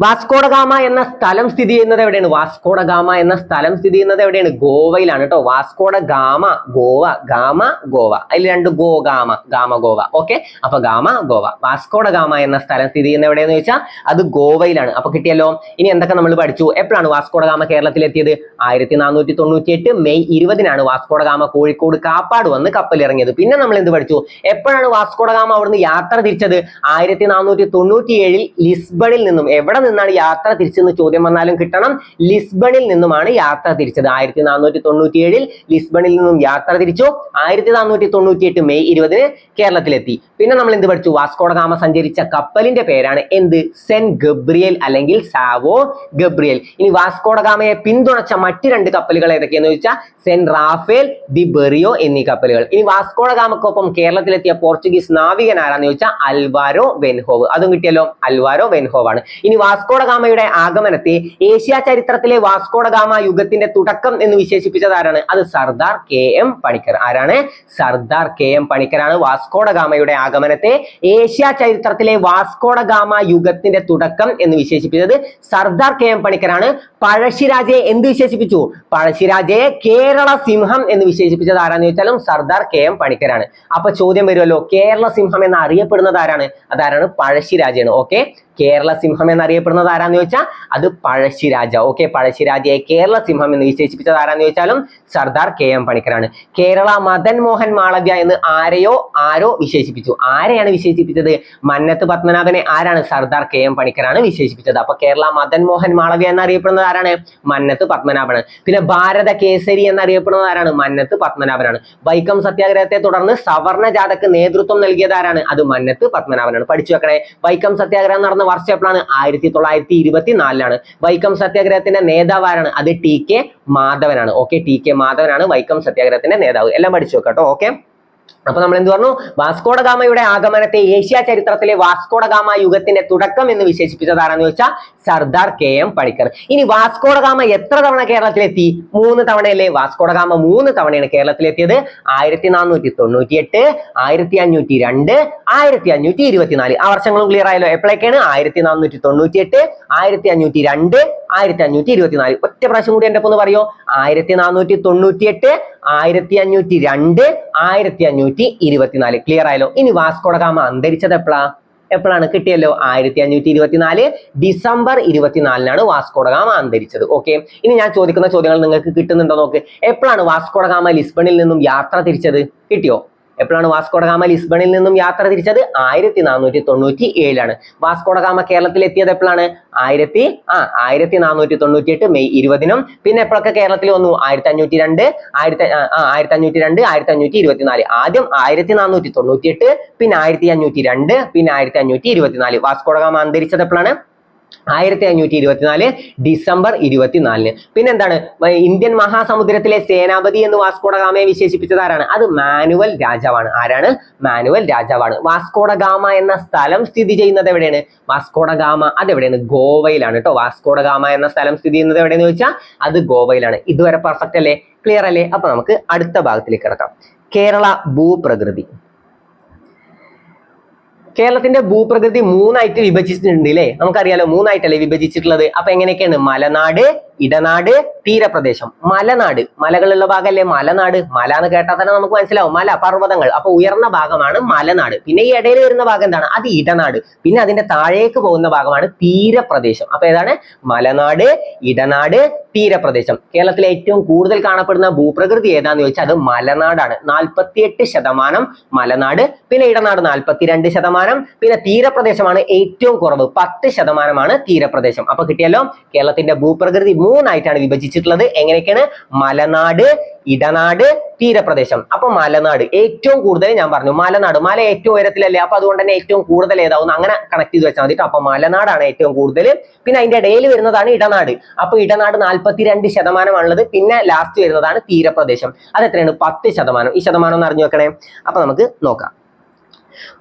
വാസ്കോഡഗാമ എന്ന സ്ഥലം സ്ഥിതി ചെയ്യുന്നത് എവിടെയാണ്? വാസ്കോഡഗാമ എന്ന സ്ഥലം സ്ഥിതി ചെയ്യുന്നത് എവിടെയാണ്? ഗോവയിലാണ് കേട്ടോ. Vasco da Gama, Goa, gamma, Goa. അതിൽ രണ്ട് ഗാമ, ഗോവ. ഓക്കെ, അപ്പൊ ഗാമ, ഗോവ. വാസ്കോഡഗാമ എന്ന സ്ഥലം സ്ഥിതി ചെയ്യുന്നത് എവിടെയെന്ന് ചോദിച്ചാൽ അത് ഗോവയിലാണ്. അപ്പൊ കിട്ടിയല്ലോ. ഇനി എന്തൊക്കെ നമ്മൾ പഠിച്ചു? എപ്പോഴാണ് വാസ്കോഡഗാമ കേരളത്തിലെത്തിയത്? 1498 മെയ് 20 വാസ്കോഡഗാമ കോഴിക്കോട് കാപ്പാട് വന്ന് കപ്പലിറങ്ങിയത്. പിന്നെ നമ്മൾ എന്ത് പഠിച്ചു? എപ്പോഴാണ് വാസ്കോഡഗാമ അവിടുന്ന് യാത്ര തിരിച്ചത്? 1497 ലിസ്ബണിൽ നിന്നും. എവിടെ നിന്നാണ് യാത്ര തിരിച്ചെന്ന് ചോദ്യം വന്നാലും കിട്ടണം. ലിസ്ബണിൽ നിന്നുമാണ് യാത്ര തിരിച്ചത്. 1497 ലിസ്ബണിൽ നിന്നും യാത്ര തിരിച്ചു. 1498 മെയ് 20 കേരളത്തിലെത്തി. പിന്നെ നമ്മൾ എന്ത് പഠിച്ചു? വാസ്കോഡഗാമ സഞ്ചരിച്ച കപ്പലിന്റെ പേരാണ് എന്ത്? സെന്റ് ഗബ്രിയേൽ അല്ലെങ്കിൽ സാവോ ഗബ്രിയേൽ. ഇനി വാസ്കോഡഗാമയെ പിന്തുണച്ച മറ്റ് രണ്ട് കപ്പലുകൾ ഏതൊക്കെയെന്ന് ചോദിച്ചാൽ സെന്റ് റാഫേൽ, ദി ബെറിയോ എന്നീ കപ്പലുകൾ. ഇനി വാസ്കോഡഗാമക്കൊപ്പം കേരളത്തിലെത്തിയ പോർച്ചുഗീസ് നാവികൻ ആരാന്ന് ചോദിച്ചാൽ അൽവാരോ വെൻഹോവ്. അതും കിട്ടിയല്ലോ. അൽവാരോ വെൻഹോവ് ആണ്. ഇനി വാസ്കോഡഗാമയുടെ ആഗമനത്തെ ഏഷ്യ ചരിത്രത്തിലെ വാസ്കോഡഗാമ യുഗത്തിന്റെ തുടക്കം എന്ന് വിശേഷിപ്പിച്ചത് ആരാണ്? അത് സർദാർ KM പണിക്കർ. ആരാണ്? സർദാർ KM പണിക്കരാണ് വാസ്കോഡഗാമയുടെ ആഗമനത്തെ ഏഷ്യ ചരിത്രത്തിലെ വാസ്കോഡഗാമ യുഗത്തിന്റെ തുടക്കം എന്ന് വിശേഷിപ്പിച്ചത് സർദാർ KM പണിക്കരാണ്. പഴശ്ശിരാജയെ എന്ത് വിശേഷിപ്പിച്ചു? പഴശ്ശിരാജയെ കേരള സിംഹം എന്ന് വിശേഷിപ്പിച്ചത് ആരാന്ന് ചോദിച്ചാലും സർദാർ KM പണിക്കരാണ്. അപ്പൊ ചോദ്യം വരുമല്ലോ, കേരള സിംഹം എന്ന് അറിയപ്പെടുന്നത് ആരാണ്? അതാരാണ്? പഴശ്ശിരാജയാണ്. ഓക്കെ, കേരള സിംഹം എന്നറിയപ്പെടുന്നത് ആരാന്ന് ചോദിച്ചാൽ അത് പഴശ്ശിരാജ. ഓക്കെ, പഴശ്ശിരാജയെ കേരള സിംഹം എന്ന് വിശേഷിപ്പിച്ചത് ആരാന്ന് ചോദിച്ചാലും സർദാർ KM പണിക്കരാണ്. കേരള മദൻ മോഹൻ മാളവ്യ എന്ന് ആരോ വിശേഷിപ്പിച്ചു. ആരെയാണ് വിശേഷിപ്പിച്ചത്? മന്നത്ത് പത്മനാഭനെ ആരാണ്? സർദാർ KM പണിക്കരാണ് വിശേഷിപ്പിച്ചത്. അപ്പൊ കേരള മദൻ മോഹൻ മാളവ്യ എന്നറിയപ്പെടുന്നത് ആരാണ്? മന്നത്ത് പത്മനാഭനാണ്. പിന്നെ ഭാരത കേസരി എന്നറിയപ്പെടുന്നത് ആരാണ്? മന്നത്ത് പത്മനാഭനാണ്. വൈക്കം സത്യാഗ്രഹത്തെ തുടർന്ന് സവർണ ജാഥക്ക് നേതൃത്വം നൽകിയത് ആരാണ്? അത് മന്നത്ത് പത്മനാഭനാണ്. പഠിച്ചു വെക്കണേ. വൈക്കം സത്യാഗ്രഹം നടന്ന വർഷം എപ്പോഴാണ്? 1924. വൈക്കം സത്യാഗ്രഹത്തിന്റെ നേതാവ് ആരാണ്? അത് TK മാധവനാണ്. ഓക്കെ, TK മാധവനാണ് വൈക്കം സത്യാഗ്രഹത്തിന്റെ നേതാവ്. എല്ലാം പഠിച്ചു വെക്കട്ടോ. ഓക്കെ, അപ്പൊ നമ്മൾ എന്ത് പറഞ്ഞു? വാസ്കോഡഗാമയുടെ ആഗമനത്തെ ഏഷ്യ ചരിത്രത്തിലെ വാസ്കോഡഗാമ യുഗത്തിന്റെ തുടക്കം എന്ന് വിശേഷിപ്പിച്ചത് ആരാന്ന് ചോദിച്ചാൽ സർദാർ KM പണിക്കർ. ഇനി വാസ്കോഡഗാമ എത്ര തവണ കേരളത്തിലെത്തി? 3 തവണയല്ലേ? വാസ്കോഡഗാമ 3 തവണയാണ് കേരളത്തിലെത്തിയത്. 1498, 1502, 1524. ആ വർഷങ്ങളും ക്ലിയർ ആയല്ലോ. എപ്പോഴൊക്കെയാണ്? 1498, 1502, 1524. ഒറ്റ പ്രാവശ്യം കൂടി എന്റെ ഒപ്പം ഒന്ന് പറയോ? 1498, 1502, 1524. ക്ലിയർ ആയല്ലോ. ഇനി വാസ്കോഡഗാമ അന്തരിച്ചത് എപ്പോഴാണ്? കിട്ടിയല്ലോ. 1524 ഡിസംബർ 24 വാസ്കോഡഗാമ അന്തരിച്ചത്. ഓക്കെ, ഇനി ഞാൻ ചോദിക്കുന്ന ചോദ്യങ്ങൾ നിങ്ങൾക്ക് കിട്ടുന്നുണ്ടോ നോക്ക്. എപ്പോഴാണ് വാസ്കോഡഗാമ ലിസ്ബണിൽ നിന്നും യാത്ര തിരിച്ചത്? കിട്ടിയോ? എപ്പോഴാണ് വാസ്കോഡഗാമ ലിസ്ബണിൽ നിന്നും യാത്ര തിരിച്ചത്? 1497 വാസ്കോഡഗാമ കേരളത്തിൽ എത്തിയത് എപ്പോഴാണ്? 1498 മെയ് 20 പിന്നെ എപ്പോഴൊക്കെ കേരളത്തിൽ വന്നു? 1502 1524 ആദ്യം 1498 പിന്നെ 1502 പിന്നെ 1524 വാസ്കോഡഗാമ അന്തരിച്ചത് എപ്പോഴാണ്? 1524 ഡിസംബർ 24 പിന്നെ എന്താണ്? ഇന്ത്യൻ മഹാസമുദ്രത്തിലെ സേനാപതി എന്ന് വാസ്കോഡഗാമയെ വിശേഷിപ്പിച്ചത് ആരാണ്? അത് മാനുവൽ രാജാവാണ്. ആരാണ്? മാനുവൽ രാജാവാണ്. വാസ്കോഡഗാമ എന്ന സ്ഥലം സ്ഥിതി ചെയ്യുന്നത് എവിടെയാണ്? വാസ്കോഡഗാമ അതെവിടെയാണ്? ഗോവയിലാണ് കേട്ടോ. വാസ്കോഡഗാമ എന്ന സ്ഥലം സ്ഥിതി ചെയ്യുന്നത് എവിടെയെന്ന് ചോദിച്ചാൽ അത് ഗോവയിലാണ്. ഇതുവരെ പെർഫെക്റ്റ് അല്ലേ? ക്ലിയർ അല്ലേ? അപ്പൊ നമുക്ക് അടുത്ത ഭാഗത്തിലേക്ക് കിടക്കാം. കേരള ഭൂപ്രകൃതി. കേരളത്തിന്റെ ഭൂപ്രകൃതി മൂന്നായിട്ട് വിഭജിച്ചിട്ടുണ്ട് അല്ലേ? നമുക്കറിയാലോ, മൂന്നായിട്ടല്ലേ വിഭജിച്ചിട്ടുള്ളത്. അപ്പൊ എങ്ങനെയൊക്കെയാണ്? മലനാട്, ഇടനാട്, തീരപ്രദേശം. മലനാട് മലകളുള്ള ഭാഗമല്ലേ മലനാട്. മല എന്ന് കേട്ടാൽ തന്നെ നമുക്ക് മനസ്സിലാവും, മല പർവ്വതങ്ങൾ. അപ്പൊ ഉയർന്ന ഭാഗമാണ് മലനാട്. പിന്നെ ഈ ഇടയിൽ വരുന്ന ഭാഗം എന്താണ്? അത് ഇടനാട്. പിന്നെ അതിന്റെ താഴേക്ക് പോകുന്ന ഭാഗമാണ് തീരപ്രദേശം. അപ്പൊ ഏതാണ്? മലനാട്, ഇടനാട്, തീരപ്രദേശം. കേരളത്തിലെ ഏറ്റവും കൂടുതൽ കാണപ്പെടുന്ന ഭൂപ്രകൃതി ഏതാന്ന് ചോദിച്ചാൽ അത് മലനാടാണ്. 48% മലനാട്, പിന്നെ ഇടനാട് 42%, പിന്നെ തീരപ്രദേശമാണ് ഏറ്റവും കുറവ്, 10% തീരപ്രദേശം. അപ്പൊ കിട്ടിയല്ലോ, കേരളത്തിന്റെ ഭൂപ്രകൃതി മൂന്നായിട്ടാണ് വിഭജിച്ചിട്ടുള്ളത്. എങ്ങനെയൊക്കെയാണ്? മലനാട്, ഇടനാട്, തീരപ്രദേശം. അപ്പൊ മലനാട് ഏറ്റവും കൂടുതൽ ഞാൻ പറഞ്ഞു, മലനാട് മല ഏറ്റവും ഉയരത്തിലല്ലേ, അപ്പൊ അതുകൊണ്ട് തന്നെ ഏറ്റവും കൂടുതൽ ഏതാവുന്നു അങ്ങനെ കണക്ട് ചെയ്ത് വെച്ചാൽ മതി. അപ്പൊ മലനാടാണ് ഏറ്റവും കൂടുതൽ. പിന്നെ അതിന്റെ ഇടയിൽ വരുന്നതാണ് ഇടനാട്. അപ്പൊ ഇടനാട് 42% പിന്നെ ലാസ്റ്റ് വരുന്നതാണ് തീരപ്രദേശം. അത് എത്രയാണ്? 10%. ഈ ശതമാനം ഒന്ന് അറിഞ്ഞു വെക്കണേ. അപ്പൊ നമുക്ക് നോക്കാം.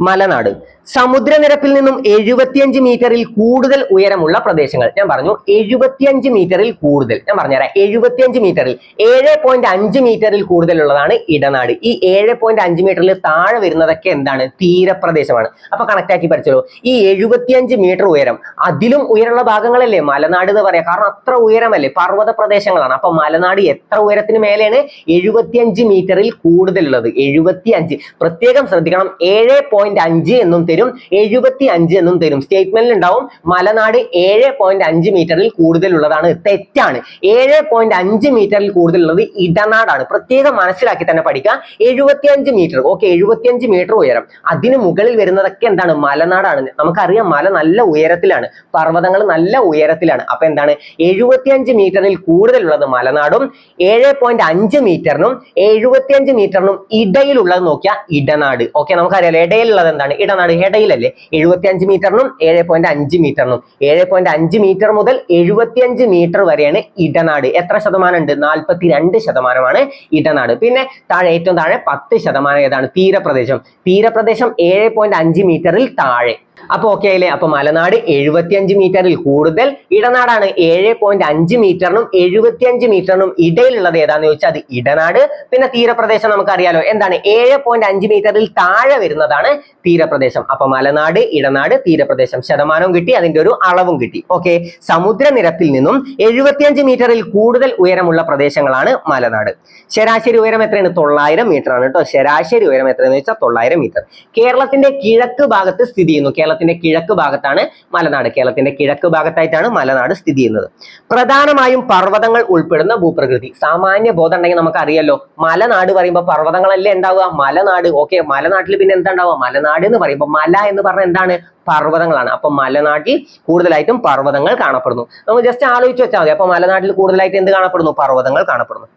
മലനാട് സമുദ്രനിരപ്പിൽ നിന്നും 75 മീറ്ററിൽ കൂടുതൽ ഉയരമുള്ള പ്രദേശങ്ങൾ. ഞാൻ പറഞ്ഞു 75 മീറ്ററിൽ കൂടുതൽ. ഞാൻ പറഞ്ഞുതരാം. 75 മീറ്ററിൽ 7.5 മീറ്ററിൽ കൂടുതലുള്ളതാണ് ഇടനാട്. ഈ 7.5 മീറ്ററിൽ താഴെ വരുന്നതൊക്കെ എന്താണ്? തീരപ്രദേശമാണ്. അപ്പൊ കണക്ട് ആക്കി പഠിച്ചോളൂ. ഈ 75 മീറ്റർ ഉയരം, അതിലും ഉയരമുള്ള ഭാഗങ്ങളല്ലേ മലനാട് എന്ന് പറയാം. കാരണം അത്ര ഉയരമല്ലേ, പർവ്വത പ്രദേശങ്ങളാണ്. അപ്പൊ മലനാട് എത്ര ഉയരത്തിന് മേലെയാണ്? 75 മീറ്ററിൽ കൂടുതലുള്ളത്. 75 പ്രത്യേകം ശ്രദ്ധിക്കണം. 7.5 എന്നും തരും, 75 എന്നും തരും. സ്റ്റേറ്റ്മെന്റിൽ ഉണ്ടാവും മലനാട് 7.5 മീറ്ററിൽ കൂടുതലുള്ളതാണ്. തെറ്റാണ്. 7.5 മീറ്ററിൽ കൂടുതലുള്ളത് ഇടനാടാണ്. പ്രത്യേകം മനസ്സിലാക്കി തന്നെ പഠിക്കുക. 75 മീറ്റർ, ഓക്കെ, 75 മീറ്റർ ഉയരം, അതിന് മുകളിൽ വരുന്നതൊക്കെ എന്താണ്? മലനാടാണ്. നമുക്കറിയാം മല നല്ല ഉയരത്തിലാണ്, പർവ്വതങ്ങൾ നല്ല ഉയരത്തിലാണ്. അപ്പൊ എന്താണ്? 75 മീറ്ററിൽ കൂടുതലുള്ളത് മലനാടും 7.5 മീറ്ററിനും 75 മീറ്ററിനും ഇടയിലുള്ളത് നോക്കിയാൽ ഇടനാട്. ഓക്കെ, നമുക്കറിയാലോ ഇടയിലുള്ളത് എന്താണ്? ഇടനാട്. ഇടയിലല്ലേ 75 മീറ്ററിനും 7.5 മീറ്ററിനും. 7.5 മീറ്റർ മുതൽ 75 മീറ്റർ വരെയാണ് ഇടനാട്. എത്ര ശതമാനം ഉണ്ട്? 42% ഇടനാട്. പിന്നെ താഴെ ഏറ്റവും താഴെ 10% ഏതാണ്? തീരപ്രദേശം. തീരപ്രദേശം 7.5 മീറ്ററിൽ താഴെ. അപ്പൊ ഓക്കെ ആയില്ലേ? അപ്പൊ മലനാട് 75 മീറ്ററിൽ കൂടുതൽ, ഇടനാടാണ് 7.5 മീറ്ററിനും 75 മീറ്ററിനും ഇടയിലുള്ളത് ഏതാന്ന് ചോദിച്ചാൽ അത് ഇടനാട്. പിന്നെ തീരപ്രദേശം നമുക്കറിയാലോ എന്താണ്? 7.5 മീറ്ററിൽ താഴെ വരുന്നതാണ് തീരപ്രദേശം. അപ്പൊ മലനാട്, ഇടനാട്, തീരപ്രദേശം. ശതമാനവും കിട്ടി, അതിന്റെ ഒരു അളവും കിട്ടി. ഓക്കെ, സമുദ്രനിരപ്പിൽ നിന്നും 75 മീറ്ററിൽ കൂടുതൽ ഉയരമുള്ള പ്രദേശങ്ങളാണ് മലനാട്. ശരാശരി ഉയരം എത്രയാണ്? 900 മീറ്റർ ആണ് കേട്ടോ. ശരാശരി ഉയരം എത്രയെന്ന് വെച്ചാൽ 900 മീറ്റർ. കേരളത്തിന്റെ കിഴക്ക് ഭാഗത്ത് സ്ഥിതി ചെയ്യുന്നു. കേരളത്തിന്റെ കിഴക്ക് ഭാഗത്താണ് മലനാട്. കേരളത്തിന്റെ കിഴക്ക് ഭാഗത്തായിട്ടാണ് മലനാട് സ്ഥിതി ചെയ്യുന്നത്. പ്രധാനമായും പർവ്വതങ്ങൾ ഉൾപ്പെടുന്ന ഭൂപ്രകൃതി. സാമാന്യ ബോധം ഉണ്ടെങ്കിൽ നമുക്ക് അറിയാലോ, മലനാട് പറയുമ്പോൾ പർവ്വതങ്ങളല്ലേ ഉണ്ടാവുക? മലനാട്. ഓക്കെ, മലനാട്ടിൽ പിന്നെ എന്താ ഉണ്ടാവുക? മലനാട് എന്ന് പറയുമ്പോൾ മല എന്ന് പറഞ്ഞാൽ എന്താണ്? പർവ്വതങ്ങളാണ്. അപ്പൊ മലനാട്ടിൽ കൂടുതലായിട്ടും പർവ്വതങ്ങൾ കാണപ്പെടുന്നു. നമുക്ക് ജസ്റ്റ് ആലോചിച്ച് വെച്ചാൽ മതി. അപ്പൊ മലനാട്ടിൽ കൂടുതലായിട്ട് എന്ത് കാണപ്പെടുന്നു? പർവ്വതങ്ങൾ കാണപ്പെടുന്നു.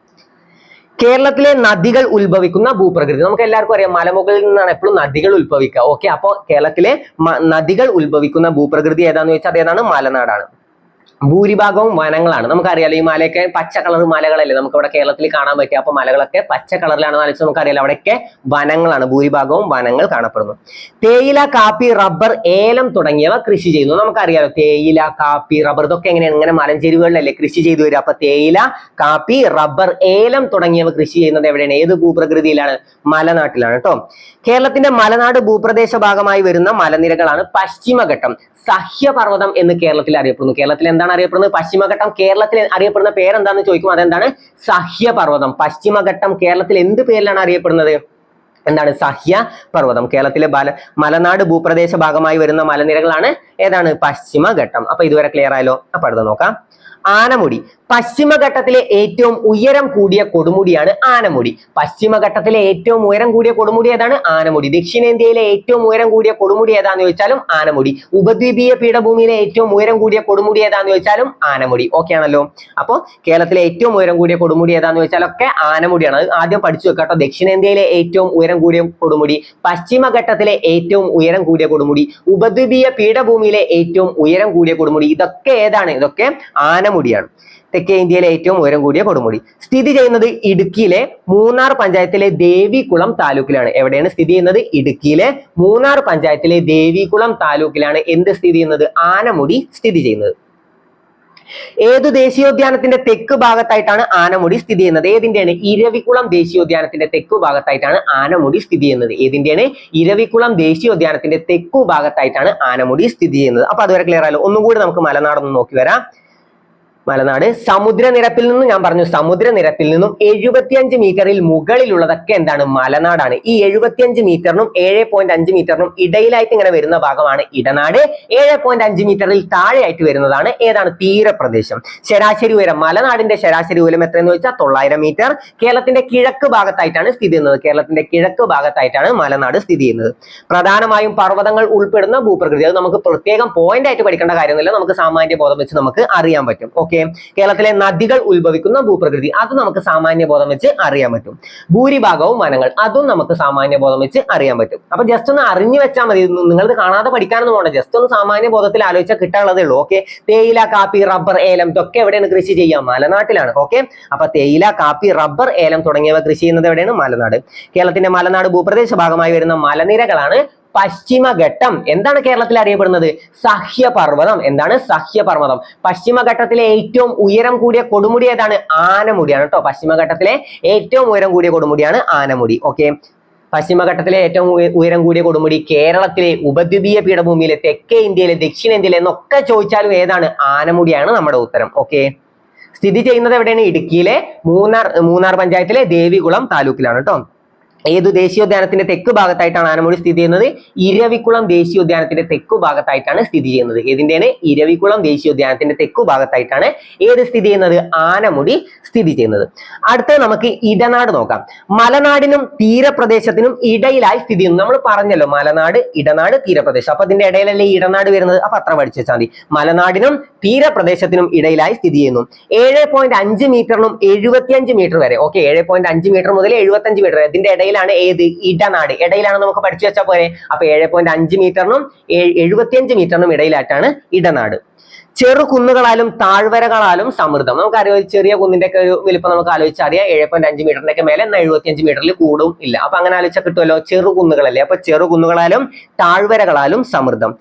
കേരളത്തിലെ നദികൾ ഉത്ഭവിക്കുന്ന ഭൂപ്രകൃതി. നമുക്ക് എല്ലാവർക്കും അറിയാം മലമുകളിൽ നിന്നാണ് എപ്പോഴും നദികൾ ഉത്ഭവിക്കുക. ഓക്കെ, അപ്പോൾ കേരളത്തിലെ നദികൾ ഉത്ഭവിക്കുന്ന ഭൂപ്രകൃതി ഏതാന്ന് വെച്ചാൽ അതേതാണ്? മലനാടാണ്. ഭൂരിഭാഗവും വനങ്ങളാണ്. നമുക്കറിയാലോ ഈ മലയൊക്കെ പച്ച കളർ മലകളല്ലേ നമുക്ക് ഇവിടെ കേരളത്തിൽ കാണാൻ പറ്റുക. അപ്പൊ മലകളൊക്കെ പച്ച കളറിലാണ് ആലോചിച്ച് നമുക്കറിയാലോ അവിടെയൊക്കെ വനങ്ങളാണ്. ഭൂരിഭാഗവും വനങ്ങൾ കാണപ്പെടുന്നു. തേയില, കാപ്പി, റബ്ബർ, ഏലം തുടങ്ങിയവ കൃഷി ചെയ്യുന്നു. നമുക്കറിയാലോ തേയില, കാപ്പി, റബ്ബർ ഇതൊക്കെ എങ്ങനെയാണ്? ഇങ്ങനെ മലഞ്ചെരിവുകളിലല്ലേ കൃഷി ചെയ്തു വരിക. അപ്പൊ തേയില, കാപ്പി, റബ്ബർ, ഏലം തുടങ്ങിയവ കൃഷി ചെയ്യുന്നത് എവിടെയാണ്? ഏത് ഭൂപ്രകൃതിയിലാണ്? മലനാട്ടിലാണ് കേട്ടോ. കേരളത്തിന്റെ മലനാട് ഭൂപ്രദേശ ഭാഗമായി വരുന്ന മലനിരകളാണ് പശ്ചിമഘട്ടം, സഹ്യപർവ്വതം എന്ന് കേരളത്തിൽ അറിയപ്പെടുന്നു. കേരളത്തിൽ എന്താണ് അറിയപ്പെടുന്നത്? പശ്ചിമഘട്ടം. കേരളത്തിൽ അറിയപ്പെടുന്ന പേരെന്താന്ന് ചോദിക്കും, അതെന്താണ്? സഹ്യപർവ്വതം. പശ്ചിമഘട്ടം കേരളത്തിൽ എന്ത് പേരിലാണ് അറിയപ്പെടുന്നത്? എന്താണ്? സഹ്യപർവ്വതം. കേരളത്തിലെ മലനാട് ഭൂപ്രദേശ ഭാഗമായി വരുന്ന മലനിരകളാണ് ഏതാണ്? പശ്ചിമഘട്ടം. അപ്പൊ ഇതുവരെ ക്ലിയർ ആയല്ലോ. അപ്പൊ അടുത്ത നോക്കാം. ആനമുടി പശ്ചിമഘട്ടത്തിലെ ഏറ്റവും ഉയരം കൂടിയ കൊടുമുടിയാണ് ആനമുടി. പശ്ചിമഘട്ടത്തിലെ ഏറ്റവും ഉയരം കൂടിയ കൊടുമുടി ഏതാണ്? ആനമുടി. ദക്ഷിണേന്ത്യയിലെ ഏറ്റവും ഉയരം കൂടിയ കൊടുമുടി ഏതാന്ന് ചോദിച്ചാലും ആനമുടി. ഉപദ്വീപീയ പീഠഭൂമിയിലെ ഏറ്റവും ഉയരം കൂടിയ കൊടുമുടി ഏതാന്ന് ചോദിച്ചാലും ആനമുടി. ഓക്കെ ആണല്ലോ. അപ്പോൾ കേരളത്തിലെ ഏറ്റവും ഉയരം കൂടിയ കൊടുമുടി ഏതാന്ന് ചോദിച്ചാലൊക്കെ ആനമുടിയാണ്. അത് ആദ്യം പഠിച്ചു വെക്കാം കേട്ടോ. ദക്ഷിണേന്ത്യയിലെ ഏറ്റവും ഉയരം കൂടിയ കൊടുമുടി, പശ്ചിമഘട്ടത്തിലെ ഏറ്റവും ഉയരം കൂടിയ കൊടുമുടി, ഉപദ്വീപീയ പീഠഭൂമിയിലെ ഏറ്റവും ഉയരം കൂടിയ കൊടുമുടി, ഇതൊക്കെ ഏതാണ്? ഇതൊക്കെ ആനമുടിയാണ്. തെക്കേ ഇന്ത്യയിലെ ഏറ്റവും ഉയരം കൂടിയ കൊടുമുടി സ്ഥിതി ചെയ്യുന്നത് ഇടുക്കിയിലെ മൂന്നാർ പഞ്ചായത്തിലെ ദേവികുളം താലൂക്കിലാണ്. എവിടെയാണ് സ്ഥിതി ചെയ്യുന്നത്? ഇടുക്കിയിലെ മൂന്നാർ പഞ്ചായത്തിലെ ദേവികുളം താലൂക്കിലാണ് എന്ത് സ്ഥിതി ചെയ്യുന്നത്? ആനമുടി സ്ഥിതി ചെയ്യുന്നത്. ഏതു ദേശീയോദ്യാനത്തിന്റെ തെക്ക് ഭാഗത്തായിട്ടാണ് ആനമുടി സ്ഥിതി ചെയ്യുന്നത്? ഏതിന്റെയാണ്? ഇരവികുളം ദേശീയോദ്യാനത്തിന്റെ തെക്കു ഭാഗത്തായിട്ടാണ് ആനമുടി സ്ഥിതി ചെയ്യുന്നത്. ഏതിന്റെയാണ്? ഇരവികുളം ദേശീയോദ്യാനത്തിന്റെ തെക്കു ഭാഗത്തായിട്ടാണ് ആനമുടി സ്ഥിതി ചെയ്യുന്നത്. അപ്പൊ അതുവരെ ക്ലിയർ ആയല്ലോ. ഒന്നും കൂടി നമുക്ക് മലനാടൊന്ന് നോക്കി വരാം. മലനാട് സമുദ്രനിരപ്പിൽ നിന്നും, ഞാൻ പറഞ്ഞു സമുദ്രനിരപ്പിൽ നിന്നും 75 മീറ്ററിൽ മുകളിലുള്ളതൊക്കെ എന്താണ്? മലനാടാണ്. ഈ 75 മീറ്ററിനും 7.5 മീറ്ററിനും ഇടയിലായിട്ട് ഇങ്ങനെ വരുന്ന ഭാഗമാണ് ഇടനാട്. 7.5 മീറ്ററിൽ താഴെയായിട്ട് വരുന്നതാണ് ഏതാണ്? തീരപ്രദേശം. ശരാശരി ഉയരം, മലനാടിന്റെ ശരാശരി ഉയരം എത്രയെന്ന് വെച്ചാൽ 900 മീറ്റർ. കേരളത്തിന്റെ കിഴക്ക് ഭാഗത്തായിട്ടാണ് സ്ഥിതി ചെയ്യുന്നത്. കേരളത്തിന്റെ കിഴക്ക് ഭാഗത്തായിട്ടാണ് മലനാട് സ്ഥിതി ചെയ്യുന്നത്. പ്രധാനമായും പർവ്വതങ്ങൾ ഉൾപ്പെടുന്ന ഭൂപ്രകൃതി, അത് നമുക്ക് പ്രത്യേകം പോയിന്റ് ആയിട്ട് പഠിക്കേണ്ട കാര്യമൊന്നുമില്ല, നമുക്ക് സാമാന്യ ബോധം വെച്ച് നമുക്ക് അറിയാൻ പറ്റും. ഓക്കെ. കേരളത്തിലെ നദികൾ ഉത്ഭവിക്കുന്ന ഭൂപ്രകൃതി, അത് നമുക്ക് സാമാന്യ ബോധം വെച്ച് അറിയാൻ പറ്റും. ഭൂരിഭാഗവും വനങ്ങൾ, അതും നമുക്ക് സാമാന്യ ബോധം വെച്ച് അറിയാൻ പറ്റും. അപ്പൊ ജസ്റ്റ് ഒന്ന് അറിഞ്ഞു വെച്ചാൽ മതി, നിങ്ങൾക്ക് കാണാതെ പഠിക്കാനൊന്നും വേണ്ട, ജസ്റ്റ് ഒന്ന് സാമാന്യ ബോധത്തിൽ ആലോചിച്ചാൽ കിട്ടാനുള്ളതേ ഉള്ളൂ. ഓക്കെ. തേയില, കാപ്പി, റബ്ബർ, ഏലം ഇതൊക്കെ എവിടെയാണ് കൃഷി ചെയ്യാം? മലനാട്ടിലാണ്. ഓക്കെ. അപ്പൊ തേയില, കാപ്പി, റബ്ബർ, ഏലം തുടങ്ങിയവ കൃഷി ചെയ്യുന്നത് എവിടെയാണ്? മലനാട്. കേരളത്തിന്റെ മലനാട് ഭൂപ്രദേശ ഭാഗമായി വരുന്ന മലനിരകളാണ് പശ്ചിമഘട്ടം. എന്താണ് കേരളത്തിൽ അറിയപ്പെടുന്നത്? സഹ്യപർവ്വതം. എന്താണ്? സഹ്യപർവ്വതം. പശ്ചിമഘട്ടത്തിലെ ഏറ്റവും ഉയരം കൂടിയ കൊടുമുടി ഏതാണ്? ആനമുടിയാണ് കേട്ടോ. പശ്ചിമഘട്ടത്തിലെ ഏറ്റവും ഉയരം കൂടിയ കൊടുമുടിയാണ് ആനമുടി. ഓക്കെ. പശ്ചിമഘട്ടത്തിലെ ഏറ്റവും ഉയരം കൂടിയ കൊടുമുടി കേരളത്തിലെ ഉപദ്വീപീയ പീഠഭൂമിയിലെ, തെക്കേ ഇന്ത്യയിലെ, ദക്ഷിണേന്ത്യയിലെ എന്നൊക്കെ ചോദിച്ചാലും ഏതാണ്? ആനമുടിയാണ് നമ്മുടെ ഉത്തരം. ഓക്കെ. സ്ഥിതി ചെയ്യുന്നത് എവിടെയാണ്? ഇടുക്കിയിലെ മൂന്നാർ പഞ്ചായത്തിലെ ദേവികുളം താലൂക്കിലാണ് കേട്ടോ. ഏതു ദേശീയോദ്യാനത്തിന്റെ തെക്ക് ഭാഗത്തായിട്ടാണ് ആനമുടി സ്ഥിതി ചെയ്യുന്നത്? ഇരവികുളം ദേശീയോദ്യാനത്തിന്റെ തെക്കു ഭാഗത്തായിട്ടാണ് സ്ഥിതി ചെയ്യുന്നത്. ഏതിന്റെയാണ്? ഇരവികുളം ദേശീയോദ്യാനത്തിന്റെ തെക്കു ഭാഗത്തായിട്ടാണ് ഏത് സ്ഥിതി ചെയ്യുന്നത്? ആനമുടി സ്ഥിതി ചെയ്യുന്നത്. അടുത്തത് നമുക്ക് ഇടനാട് നോക്കാം. മലനാടിനും തീരപ്രദേശത്തിനും ഇടയിലായി സ്ഥിതി ചെയ്യുന്നു. നമ്മൾ പറഞ്ഞല്ലോ മലനാട്, ഇടനാട്, തീരപ്രദേശം. അപ്പൊ ഇതിന്റെ ഇടയിലല്ലേ ഇടനാട് വരുന്നത്? അപ്പൊ അത്ര പഠിച്ചു വെച്ചാൽ മതി. മലനാടിനും തീരപ്രദേശത്തിനും ഇടയിലായി സ്ഥിതി ചെയ്യുന്നു. 7.5 മീറ്ററിനും 75 മീറ്റർ വരെ. ഓക്കെ. 7.5 മീറ്റർ മുതൽ 75 മീറ്റർ വരെ. ഇതിന്റെ ഇടയിലാണ് ഏത്? ഇടനാട്. ഇടയിലാണ് നമുക്ക് പഠിച്ചു വെച്ചാൽ പോരെ. അപ്പൊ 7.5 മീറ്ററിനും 75 മീറ്ററിനും ഇടയിലായിട്ടാണ് ഇടനാട്. ചെറു കുന്നുകളാലും താഴ്വരകളാലും സമൃദ്ധം. നമുക്കറിയാം ചെറിയ കുന്നിന്റെ ഒക്കെ ഒരു വലിപ്പം നമുക്ക് ആലോചിച്ചറിയാം. 7.5 മീറ്ററിന്റെ ഒക്കെ മേലെ, എന്നാൽ 75 മീറ്ററിൽ കൂടും ഇല്ല. അപ്പൊ അങ്ങനെ ആലോചിച്ചാൽ കിട്ടുമല്ലോ. ചെറു കുന്നുകളല്ലേ. അപ്പൊ ചെറു കുന്നുകളാലും താഴ്വരകളാലും സമൃദ്ധം.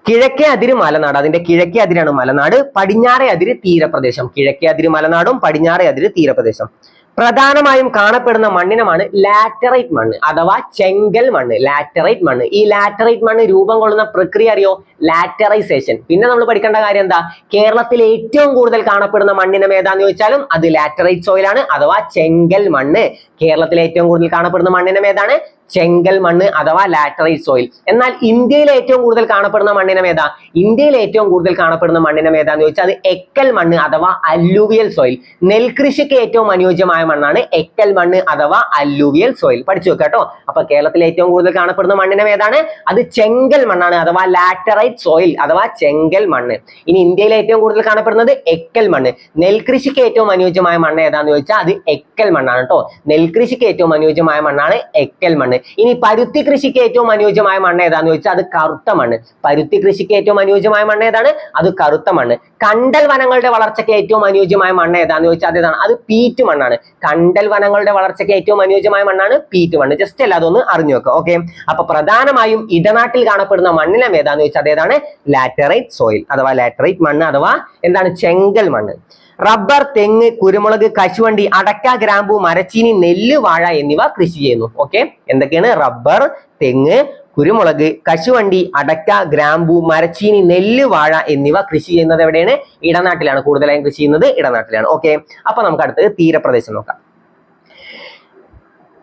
കിഴക്കേ അതിര് മലനാട്. അതിന്റെ കിഴക്കേ അതിരാണ് മലനാട്. പടിഞ്ഞാറേ അതിര് തീരപ്രദേശം. കിഴക്കേ അതിര് മലനാടും പടിഞ്ഞാറേ അതിര് തീരപ്രദേശം. പ്രധാനമായും കാണപ്പെടുന്ന മണ്ണിനമാണ് ലാറ്ററൈറ്റ് മണ്ണ് അഥവാ ചെങ്കൽ മണ്ണ്. ലാറ്ററൈറ്റ് മണ്ണ്. ഈ ലാറ്ററൈറ്റ് മണ്ണ് രൂപം കൊള്ളുന്ന പ്രക്രിയ അറിയോ? ലാറ്ററൈസേഷൻ. പിന്നെ നമ്മൾ പഠിക്കേണ്ട കാര്യം എന്താ? കേരളത്തിൽ ഏറ്റവും കൂടുതൽ കാണപ്പെടുന്ന മണ്ണിനം ഏതാന്ന് ചോദിച്ചാലും അത് ലാറ്ററൈറ്റ് സോയിൽ ആണ് അഥവാ ചെങ്കൽ മണ്ണ്. കേരളത്തിൽ ഏറ്റവും കൂടുതൽ കാണപ്പെടുന്ന മണ്ണിനം ഏതാണ്? ചെങ്കൽ മണ്ണ് അഥവാ ലാറ്ററൈറ്റ് സോയിൽ. എന്നാൽ ഇന്ത്യയിൽ ഏറ്റവും കൂടുതൽ കാണപ്പെടുന്ന മണ്ണിനം ഏതാ? ഇന്ത്യയിൽ ഏറ്റവും കൂടുതൽ കാണപ്പെടുന്ന മണ്ണിനം ഏതാന്ന് ചോദിച്ചാൽ അത് എക്കൽ മണ്ണ് അഥവാ അല്ലൂവിയൽ സോയിൽ. നെൽകൃഷിക്ക് ഏറ്റവും അനുയോജ്യമായ മണ്ണാണ് എക്കൽ മണ്ണ് അഥവാ അല്ലൂവിയൽ സോയിൽ. പഠിച്ചു വെക്കാം കേട്ടോ. അപ്പൊ കേരളത്തിൽ ഏറ്റവും കൂടുതൽ കാണപ്പെടുന്ന മണ്ണിനം ഏതാണ്? അത് ചെങ്കൽ മണ്ണാണ് അഥവാ ലാറ്ററൈറ്റ് സോയിൽ അഥവാ ചെങ്കൽ മണ്ണ്. ഇനി ഇന്ത്യയിൽ ഏറ്റവും കൂടുതൽ കാണപ്പെടുന്നത് എക്കൽ മണ്ണ്. നെൽകൃഷിക്ക് ഏറ്റവും അനുയോജ്യമായ മണ്ണ് ഏതാന്ന് ചോദിച്ചാൽ അത് എക്കൽ മണ്ണാണ് കേട്ടോ. നെൽകൃഷിക്ക് ഏറ്റവും അനുയോജ്യമായ മണ്ണാണ് എക്കൽ മണ്ണ്. ഇനി പരുത്തി കൃഷിക്ക് ഏറ്റവും അനുയോജ്യമായ മണ്ണ് ഏതാന്ന് ചോദിച്ചാൽ അത് കറുത്ത മണ്ണ്. പരുത്തി കൃഷിക്ക് ഏറ്റവും അനുയോജ്യമായ മണ്ണ് ഏതാണ്? അത് കറുത്ത മണ്ണ്. കണ്ടൽ വനങ്ങളുടെ വളർച്ചയ്ക്ക് ഏറ്റവും അനുയോജ്യമായ മണ്ണ് ഏതാന്ന് ചോദിച്ചാൽ അതേതാണ്? അത് പീറ്റ് മണ്ണാണ്. കണ്ടൽ വനങ്ങളുടെ വളർച്ചയ്ക്ക് ഏറ്റവും അനുയോജ്യമായ മണ്ണാണ് പീറ്റ് മണ്ണ്. ജസ്റ്റ് അല്ല അതൊന്ന് അറിഞ്ഞു വെക്കുക. ഓക്കെ. അപ്പൊ പ്രധാനമായും ഇടനാട്ടിൽ കാണപ്പെടുന്ന മണ്ണിനം ഏതാന്ന് ചോദിച്ചാൽ അതേതാണ്? ലാറ്ററൈറ്റ് സോയിൽ അഥവാ ലാറ്ററൈറ്റ് മണ്ണ് അഥവാ എന്താണ്? ചെങ്കൽ മണ്ണ്. റബ്ബർ, തെങ്ങ്, കുരുമുളക്, കശുവണ്ടി, അടക്ക, ഗ്രാമ്പു, മരച്ചീനി, നെല്ല്, വാഴ എന്നിവ കൃഷി ചെയ്യുന്നു. ഓക്കെ. എന്തൊക്കെയാണ്? റബ്ബർ, തെങ്ങ്, കുരുമുളക്, കശുവണ്ടി, അടക്ക, ഗ്രാമ്പു, മരച്ചീനി, നെല്ല്, വാഴ എന്നിവ കൃഷി ചെയ്യുന്നത് എവിടെയാണ്? ഇടനാട്ടിലാണ്. കൂടുതലായും കൃഷി ചെയ്യുന്നത് ഇടനാട്ടിലാണ്. ഓക്കെ. അപ്പൊ നമുക്ക് അടുത്തത് തീരപ്രദേശം നോക്കാം.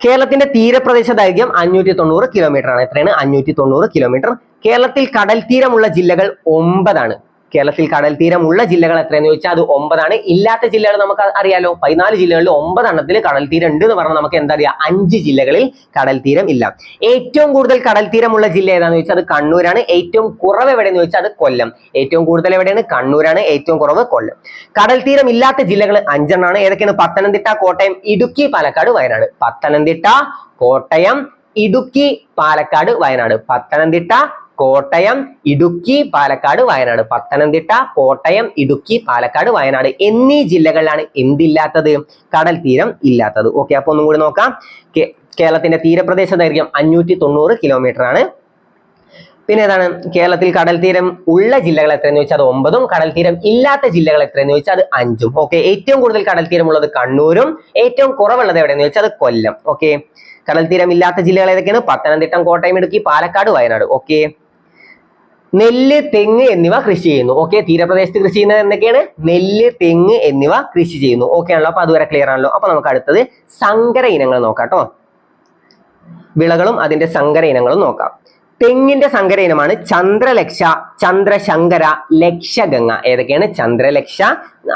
കേരളത്തിന്റെ തീരപ്രദേശ ദൈർഘ്യം 590 കിലോമീറ്റർ ആണ്. എത്രയാണ്? 590 കിലോമീറ്റർ. കേരളത്തിൽ കടൽ തീരമുള്ള ജില്ലകൾ 9 ആണ്. കേരളത്തിൽ കടൽ തീരമുള്ള ജില്ലകൾ എത്രയെന്ന് ചോദിച്ചാൽ അത് 9 ഇല്ലാത്ത ജില്ലകൾ നമുക്ക് അറിയാലോ, 14 ജില്ലകളിൽ 9 എണ്ണത്തിൽ കടൽ തീരം ഉണ്ട് എന്ന് പറഞ്ഞാൽ നമുക്ക് എന്താ അറിയാം, 5 ജില്ലകളിൽ കടൽ തീരം ഇല്ല. ഏറ്റവും കൂടുതൽ കടൽ തീരമുള്ള ജില്ല ഏതാന്ന് ചോദിച്ചാൽ അത് കണ്ണൂരാണ്. ഏറ്റവും കുറവ് എവിടെയെന്ന് ചോദിച്ചാൽ അത് കൊല്ലം. ഏറ്റവും കൂടുതൽ എവിടെയാണ്, കണ്ണൂരാണ്. ഏറ്റവും കുറവ് കൊല്ലം. കടൽ തീരം ഇല്ലാത്ത ജില്ലകൾ 5 എണ്ണമാണ്. ഏതൊക്കെയാണ്? പത്തനംതിട്ട, കോട്ടയം, ഇടുക്കി, പാലക്കാട്, വയനാട്. പത്തനംതിട്ട, കോട്ടയം, ഇടുക്കി, പാലക്കാട്, വയനാട്. പത്തനംതിട്ട, കോട്ടയം, ഇടുക്കി, പാലക്കാട്, വയനാട്. പത്തനംതിട്ട, കോട്ടയം, ഇടുക്കി, പാലക്കാട്, വയനാട് എന്നീ ജില്ലകളിലാണ് എന്തില്ലാത്തത്, കടൽ തീരം ഇല്ലാത്തത്. ഓക്കെ, അപ്പൊ ഒന്നും കൂടി നോക്കാം. കേരളത്തിന്റെ തീരപ്രദേശ ദൈർഘ്യം 590 കിലോമീറ്റർ ആണ്. പിന്നെ ഏതാണ്? കേരളത്തിൽ കടൽ തീരം ഉള്ള ജില്ലകൾ എത്രയെന്ന് ചോദിച്ചാൽ അത് 9, കടൽ തീരം ഇല്ലാത്ത ജില്ലകൾ എത്രയെന്ന് ചോദിച്ചാൽ അത് 5. ഓക്കെ, ഏറ്റവും കൂടുതൽ കടൽ തീരമുള്ളത് കണ്ണൂരും ഏറ്റവും കുറവുള്ളത് എവിടെയെന്ന് ചോദിച്ചാൽ അത് കൊല്ലം. ഓക്കെ, കടൽ തീരം ഇല്ലാത്ത ജില്ലകൾ ഏതൊക്കെയാണ്? പത്തനംതിട്ട, കോട്ടയം, ഇടുക്കി, പാലക്കാട്, വയനാട്. ഓക്കെ, നെല്ല്, തെങ്ങ് എന്നിവ കൃഷി ചെയ്യുന്നു. ഓക്കെ, തീരപ്രദേശത്ത് കൃഷി ചെയ്യുന്നത് എന്തൊക്കെയാണ്? നെല്ല്, തെങ്ങ് എന്നിവ കൃഷി ചെയ്യുന്നു. ഓക്കെ ആണല്ലോ, അപ്പൊ അതുവരെ ക്ലിയർ ആണല്ലോ. അപ്പൊ നമുക്ക് അടുത്തത് സങ്കര ഇനങ്ങൾ നോക്കാം കേട്ടോ. വിളകളും അതിന്റെ സങ്കര ഇനങ്ങളും നോക്കാം. തെങ്ങിന്റെ സങ്കര ഇനമാണ് ചന്ദ്രലക്ഷ, ചന്ദ്രശങ്കര, ലക്ഷഗംഗ. ഏതൊക്കെയാണ്? ചന്ദ്രലക്ഷ,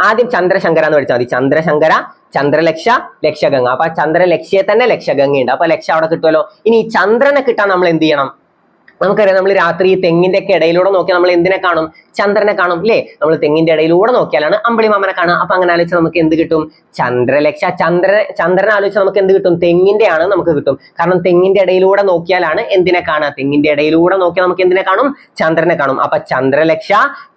ആദ്യം ചന്ദ്രശങ്കര എന്ന് പഠിച്ചാൽ മതി. ചന്ദ്രശങ്കര, ചന്ദ്രലക്ഷ, ലക്ഷഗംഗ. അപ്പൊ ചന്ദ്രലക്ഷയെ തന്നെ ലക്ഷഗംഗയുണ്ട്. അപ്പൊ ലക്ഷ അവിടെ കിട്ടുമല്ലോ. ഇനി ചന്ദ്രനെ കിട്ടാൻ നമ്മൾ എന്ത് ചെയ്യണം? നമുക്കറിയാം, നമ്മൾ രാത്രി തെങ്ങിന്റെ ഒക്കെ ഇടയിലൂടെ നോക്കിയാൽ നമ്മൾ എന്തിനെ കാണും? ചന്ദ്രനെ കാണും അല്ലേ? നമ്മൾ തെങ്ങിന്റെ ഇടയിലൂടെ നോക്കിയാലാണ് അമ്പിളിമാമനെ കാണുക. അപ്പൊ അങ്ങനെ ആലോചിച്ചാൽ നമുക്ക് എന്ത് കിട്ടും? ചന്ദ്രലക്ഷ. ചന്ദ്രനെ ആലോചിച്ചാൽ നമുക്ക് എന്ത് കിട്ടും? തെങ്ങിന്റെ ആണ് നമുക്ക് കിട്ടും. കാരണം തെങ്ങിന്റെ ഇടയിലൂടെ നോക്കിയാലാണ് എന്തിനെ കാണുക? തെങ്ങിന്റെ ഇടയിലൂടെ നോക്കിയാൽ നമുക്ക് എന്തിനെ കാണും? ചന്ദ്രനെ കാണും. അപ്പൊ ചന്ദ്രലക്ഷ,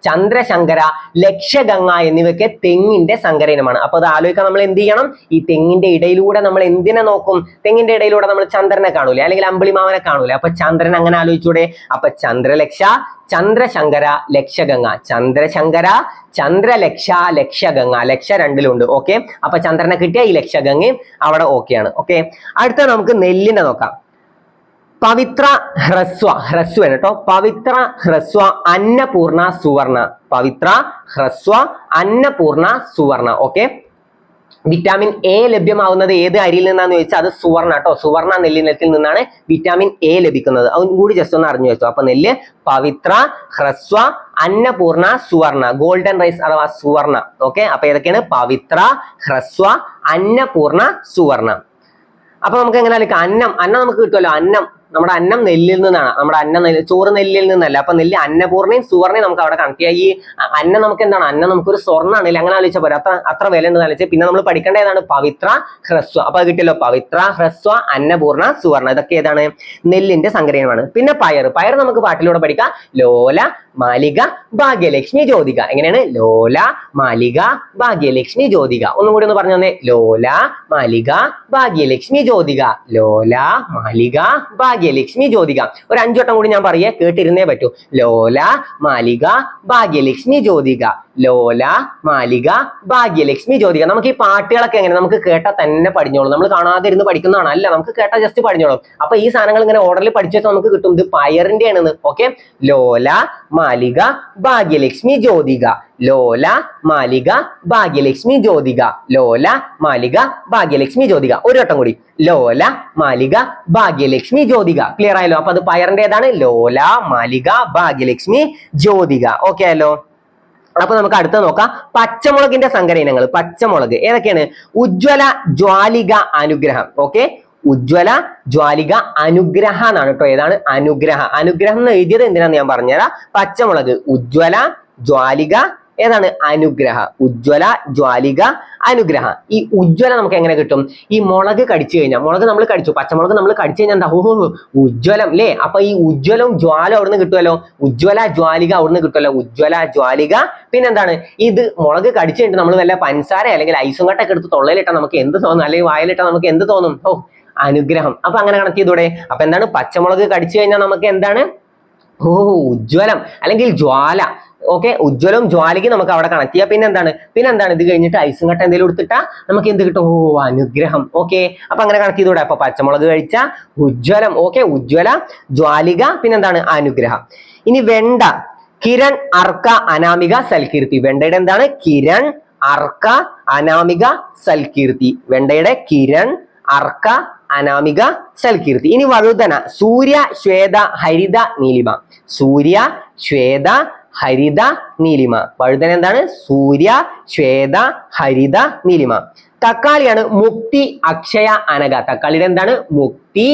ചന്ദ്രശങ്കര, ലക്ഷഗംഗ എന്നിവയൊക്കെ തെങ്ങിന്റെ സങ്കര ഇനമാണ്. അപ്പൊ അത് ആലോചിക്കാൻ നമ്മൾ എന്ത് ചെയ്യണം? ഈ തെങ്ങിന്റെ ഇടയിലൂടെ നമ്മൾ എന്തിനെ നോക്കും? തെങ്ങിന്റെ ഇടയിലൂടെ നമ്മൾ ചന്ദ്രനെ കാണൂലേ, അല്ലെങ്കിൽ അമ്പിളിമാമനെ കാണൂലേ? അപ്പൊ ചന്ദ്രൻ അങ്ങനെ ആലോചിച്ചൂടെ? അപ്പൊ ചന്ദ്രലക്ഷ, ചന്ദ്രശങ്കര, ലക്ഷഗംഗ. ചന്ദ്രശങ്കര, ചന്ദ്രലക്ഷ, ലക്ഷഗംഗ. ലക്ഷ രണ്ടിലുണ്ട്. ഓക്കെ, അപ്പൊ ചന്ദ്രനെ കിട്ടിയ ഈ ലക്ഷഗംഗയും അവിടെ ഓക്കെയാണ്. ഓക്കെ, അടുത്ത നമുക്ക് നെല്ലിന്റെ നോക്കാം. പവിത്ര ഹ്രസ്വ, ഹ്രസ്വയാണ് കേട്ടോ. പവിത്ര ഹ്രസ്വ, അന്നപൂർണ, സുവർണ. പവിത്ര ഹ്രസ്വ, അന്നപൂർണ, സുവർണ. ഓക്കെ, വിറ്റാമിൻ എ ലഭ്യമാവുന്നത് ഏത് അരിയിൽ നിന്നാന്ന് ചോദിച്ചാൽ അത് സുവർണ കേട്ടോ. സുവർണ നെല്ലിനത്തിൽ നിന്നാണ് വിറ്റാമിൻ എ ലഭിക്കുന്നത്. അതും കൂടി ജസ്റ്റ് ഒന്ന് അറിഞ്ഞു വെച്ചോ. അപ്പൊ നെല്ല് പവിത്ര, ഹ്രസ്വ, അന്നപൂർണ, സുവർണ. ഗോൾഡൻ റൈസ് അഥവാ സുവർണ. ഓക്കെ, അപ്പൊ ഏതൊക്കെയാണ്? പവിത്ര, ഹ്രസ്വ, അന്നപൂർണ, സുവർണ. അപ്പൊ നമുക്ക് എങ്ങനെ അന്നം നമുക്ക് കിട്ടുമല്ലോ. അന്നം, നമ്മുടെ അന്നം നെല്ലിൽ നിന്നാണ്. നമ്മുടെ അന്നം ചോറ് നെല്ലിൽ നിന്നല്ല. അപ്പൊ നെല്ല് അന്നപൂർണയും സുവർണയും നമുക്ക് അവിടെ കണക്ട് ചെയ്യാം. ഈ അന്നം നമുക്ക് എന്താണ്? അന്നം നമുക്കൊരു സ്വർണ്ണമാണ്. അങ്ങനെ ആലോചിച്ചാൽ പോരാ, അത്ര വില ഉണ്ടെന്ന് ആലോചിച്ചാൽ. പിന്നെ നമ്മൾ പഠിക്കേണ്ട ഏതാണ്? പവിത്ര, ഹ്രസ്വ. അപ്പൊ അത് കിട്ടിയല്ലോ. പവിത്ര, ഹ്രസ്വ, അന്നപൂർണ, സുവർണ. ഇതൊക്കെ ഏതാണ്? നെല്ലിന്റെ സങ്കരമാണ്. പിന്നെ പയർ. പയർ നമുക്ക് പാട്ടിലൂടെ പഠിക്കാം. ലോല, മാലിക, ഭാഗ്യലക്ഷ്മി, ജ്യോതിക. എങ്ങനെയാണ്? ലോല, മാലിക, ഭാഗ്യലക്ഷ്മി, ജ്യോതിക. ഒന്നും കൂടി ഒന്ന് പറഞ്ഞു തന്നെ. ലോല, മാലിക, ഭാഗ്യലക്ഷ്മി, ജ്യോതിക. ലോല, മാലിക, ഭാഗ്യലക്ഷ്മി, ജ്യോതിക. ഒരു 5 വട്ടം കൂടി ഞാൻ പറയേ, കേട്ടിരുന്നേ പറ്റൂ. ലോല, മാലിക, ഭാഗ്യലക്ഷ്മി, ജ്യോതിക. ലോല, മാലിക, ഭാഗ്യലക്ഷ്മി, ജ്യോതിക. നമുക്ക് ഈ പാട്ടുകളൊക്കെ എങ്ങനെ? നമുക്ക് കേട്ടാൽ തന്നെ പഠിഞ്ഞോളും. നമ്മൾ കാണാതെ ഇരുന്ന് പഠിക്കുന്നതാണ്. അല്ല, നമുക്ക് കേട്ടാൽ ജസ്റ്റ് പഠിഞ്ഞോളും. അപ്പൊ ഈ സാധനങ്ങൾ ഇങ്ങനെ ഓർഡറിൽ പഠിച്ചു വെച്ചാൽ നമുക്ക് കിട്ടും. ഇത് പയറിന്റെ ആണെന്ന്. ഓക്കെ, ലോല, മാലിക, ഭാഗ്യലക്ഷ്മി, ജ്യോതിക. ലോല, മാലിക, ഭാഗ്യലക്ഷ്മി, ജ്യോതിക. ലോല, മാലിക, ഭാഗ്യലക്ഷ്മി, ജ്യോതിക. ഒരു വട്ടം കൂടി. ലോല, മാലിക, ഭാഗ്യലക്ഷ്മി, ജ്യോതിക. ക്ലിയർ ആയല്ലോ? അപ്പൊ അത് പയറിന്റെ ഏതാണ്? ലോല, മാലിക, ഭാഗ്യലക്ഷ്മി, ജ്യോതിക. ഓക്കെ ആയല്ലോ? അപ്പൊ നമുക്ക് അടുത്ത നോക്കാം. പച്ചമുളകിന്റെ സങ്കര ഇനങ്ങൾ. പച്ചമുളക് ഏതൊക്കെയാണ്? ഉജ്ജ്വല, ജ്വാലിക, അനുഗ്രഹം. ഓക്കെ, ഉജ്ജ്വല, ജ്വാലിക, അനുഗ്രഹ എന്നാണ് കേട്ടോ. ഏതാണ്? അനുഗ്രഹ. അനുഗ്രഹം എന്ന് എഴുതിയത് എന്തിനാന്ന് ഞാൻ പറഞ്ഞുതരാം. പച്ചമുളക്, ഉജ്ജ്വല, ജ്വാലിക, ഏതാണ്? അനുഗ്രഹ. ഉജ്ജ്വല, ജ്വാലിക, അനുഗ്രഹ. ഈ ഉജ്ജ്വല നമുക്ക് എങ്ങനെ കിട്ടും? ഈ മുളക് കടിച്ചു കഴിഞ്ഞാൽ, മുളക് നമ്മൾ കടിച്ചു, പച്ചമുളക് നമ്മൾ കടിച്ചു കഴിഞ്ഞാൽ എന്താ? ഓഹോ, ഉജ്ജ്വലം അല്ലേ? അപ്പൊ ഈ ഉജ്ജ്വലവും ജ്വാല അവിടുന്ന് കിട്ടുമല്ലോ. ഉജ്ജ്വല, ജ്വാലിക അവിടുന്ന് കിട്ടുമല്ലോ. ഉജ്ജ്വല, ജ്വാലിക. പിന്നെന്താണ്? ഇത് മുളക് കടിച്ചു കഴിഞ്ഞിട്ട് നമ്മൾ വല്ല പഞ്ചസാര അല്ലെങ്കിൽ ഐസും കട്ടൊക്കെ എടുത്ത് തൊള്ളയിലിട്ടാൽ നമുക്ക് എന്ത് തോന്നും? അല്ലെങ്കിൽ വായിലിട്ടാൽ നമുക്ക് എന്ത് തോന്നും? ഓ, അനുഗ്രഹം. അപ്പൊ അങ്ങനെ കണക്ട് ചെയ്തൂടെ? അപ്പൊ എന്താണ്? പച്ചമുളക് കടിച്ചു കഴിഞ്ഞാൽ നമുക്ക് എന്താണ്? ഓ, ഉജ്ജ്വലം അല്ലെങ്കിൽ ജ്വാല. ഓക്കെ, ഉജ്ജ്വലവും ജ്വാലിക്കും നമുക്ക് അവിടെ കണക്ട് ചെയ്യാം. പിന്നെന്താണ്? ഇത് കഴിഞ്ഞിട്ട് ഐസും കട്ട എന്തെങ്കിലും എടുത്തിട്ടാ നമുക്ക് എന്ത് കിട്ടും? ഓ, അനുഗ്രഹം. ഓക്കെ, അപ്പൊ അങ്ങനെ കണക്ട് ചെയ്തൂടെ? അപ്പൊ പച്ചമുളക് കഴിച്ച ഉജ്ജ്വലം. ഓക്കെ, ഉജ്ജ്വല, ജ്വാലിക, പിന്നെന്താണ്? അനുഗ്രഹം. ഇനി വെണ്ട. കിരൺ, അർക്ക, അനാമിക, സൽകീർത്തി. വെണ്ടയുടെ എന്താണ്? കിരൺ, അർക്ക, അനാമിക, സൽകീർത്തി. വെണ്ടയുടെ കിരൺ, അർക്ക, അനാമിക, സൽകീർത്തി. ഇനി വഴുതന. സൂര്യ, ശ്വേത, ഹരിത, നീലിമ. സൂര്യ, ശ്വേത, ഹരിത നീലിമ. വഴുതന എന്താണ്? സൂര്യ ശ്വേത ഹരിത നീലിമ. തക്കാളിയാണ് മുക്തി അക്ഷയ അനഘ. തക്കാളിയുടെ എന്താണ്? മുക്തി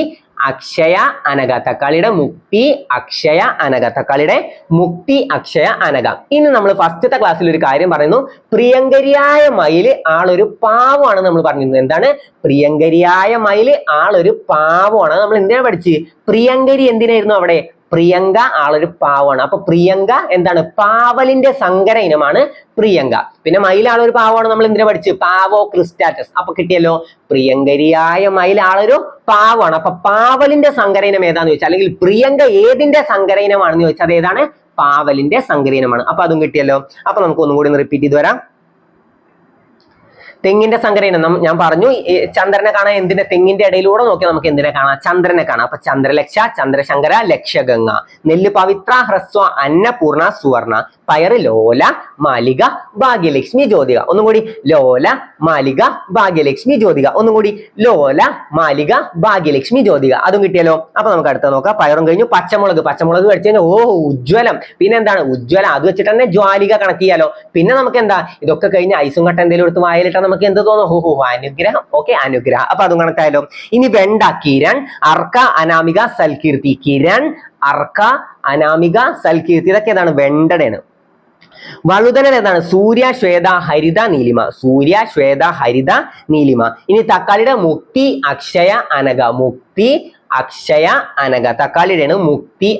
അക്ഷയ അനഘ. തക്കാളിയുടെ മുക്തി അക്ഷയ അനഘ. തക്കാളിയുടെ മുക്തി അക്ഷയ അനഘ. ഇനി നമ്മൾ ഫസ്റ്റത്തെ ക്ലാസ്സിൽ ഒരു കാര്യം പറയുന്നു, പ്രിയങ്കരിയായ മയില് ആളൊരു പാവമാണ് നമ്മൾ പറഞ്ഞിരുന്നത്. എന്താണ്? പ്രിയങ്കരിയായ മയില് ആളൊരു പാവമാണ്. നമ്മൾ എന്തിനാ പഠിച്ച്? പ്രിയങ്കരി എന്തിനായിരുന്നു അവിടെ? പ്രിയങ്ക ആളൊരു പാവമാണ്. അപ്പൊ പ്രിയങ്ക എന്താണ്? പാവലിന്റെ സങ്കര ഇനമാണ് പ്രിയങ്ക. പിന്നെ മയിൽ ആളൊരു പാവമാണ് നമ്മൾ എന്തിനാ പഠിച്ച്? പാവോ ക്രിസ്റ്റാറ്റസ്. അപ്പൊ കിട്ടിയല്ലോ, പ്രിയങ്കരിയായ മയിൽ ആളൊരു പാവമാണ്. അപ്പൊ പാവലിന്റെ സങ്കര ഇനം ഏതാന്ന് ചോദിച്ചാൽ, അല്ലെങ്കിൽ പ്രിയങ്ക ഏതിന്റെ സങ്കര ഇനമാണെന്ന് ചോദിച്ചാൽ അത് ഏതാണ്? പാവലിന്റെ സങ്കര ഇനമാണ്. അപ്പൊ അതും കിട്ടിയല്ലോ. അപ്പൊ നമുക്ക് ഒന്നും കൂടി ഒന്ന് റിപ്പീറ്റ് ചെയ്ത് വരാം. തെങ്ങിന്റെ സങ്കര ഇനം ഞാൻ പറഞ്ഞു. ചന്ദ്രനെ കാണാൻ എന്തിനെ? തെങ്ങിന്റെ ഇടയിലൂടെ നോക്കിയാൽ നമുക്ക് എന്തിനെ കാണാം? ചന്ദ്രനെ കാണാം. അപ്പൊ ചന്ദ്രലക്ഷ, ചന്ദ്രശങ്കര, ലക്ഷഗംഗ. നെല്ല് പവിത്ര, ഹ്രസ്വ, അന്നപൂർണ, സുവർണ. പയറ് ലോല, മാലിക, ഭാഗ്യലക്ഷ്മി, ജ്യോതിക. ഒന്നും കൂടി, ലോല, മാലിക, ഭാഗ്യലക്ഷ്മി, ജ്യോതിക. ഒന്നും കൂടി, ലോല, മാലിക, ഭാഗ്യലക്ഷ്മി, ജ്യോതിക. അതും കിട്ടിയല്ലോ. അപ്പൊ നമുക്ക് അടുത്ത നോക്കാം. പയറും കഴിഞ്ഞു. പച്ചമുളക്. പച്ചമുളക് കഴിച്ചു കഴിഞ്ഞാൽ ഓ ഉജ്ജ്വലം. പിന്നെ എന്താണ്? ഉജ്ജ്വല. അത് വെച്ചിട്ട് തന്നെ ജ്വാലിക കണക്ട് ചെയ്യാലോ. പിന്നെ നമുക്ക് എന്താ? ഇതൊക്കെ കഴിഞ്ഞ് ഐസും കട്ട എന്തെങ്കിലും എടുത്ത് വായിലിട്ടാൽ നമുക്ക് എന്ത് തോന്നും? ഹോ അനുഗ്രഹം. ഓക്കെ, അനുഗ്രഹം. അപ്പൊ അതും കണക്കായാലോ. ഇനി വെണ്ട. കിരൺ, അർക്ക, അനാമിക, സൽകീർത്തി. കിരൺ, അർക്ക, അനാമിക, സൽകീർത്തി. ഇതൊക്കെ ഏതാണ്? വെണ്ടടയാണ്. വഴുതന ഏതാണ്? സൂര്യ ശ്വേത ഹരിത നീലിമ. സൂര്യ ശ്വേത ഹരിത നീലിമ. ഇനി തക്കാളിയുടെ മുക്തി അക്ഷയ അനഘ. മുക്തി അക്ഷയ അനഘ. തക്കാളിയുടെയാണ് മുക്തി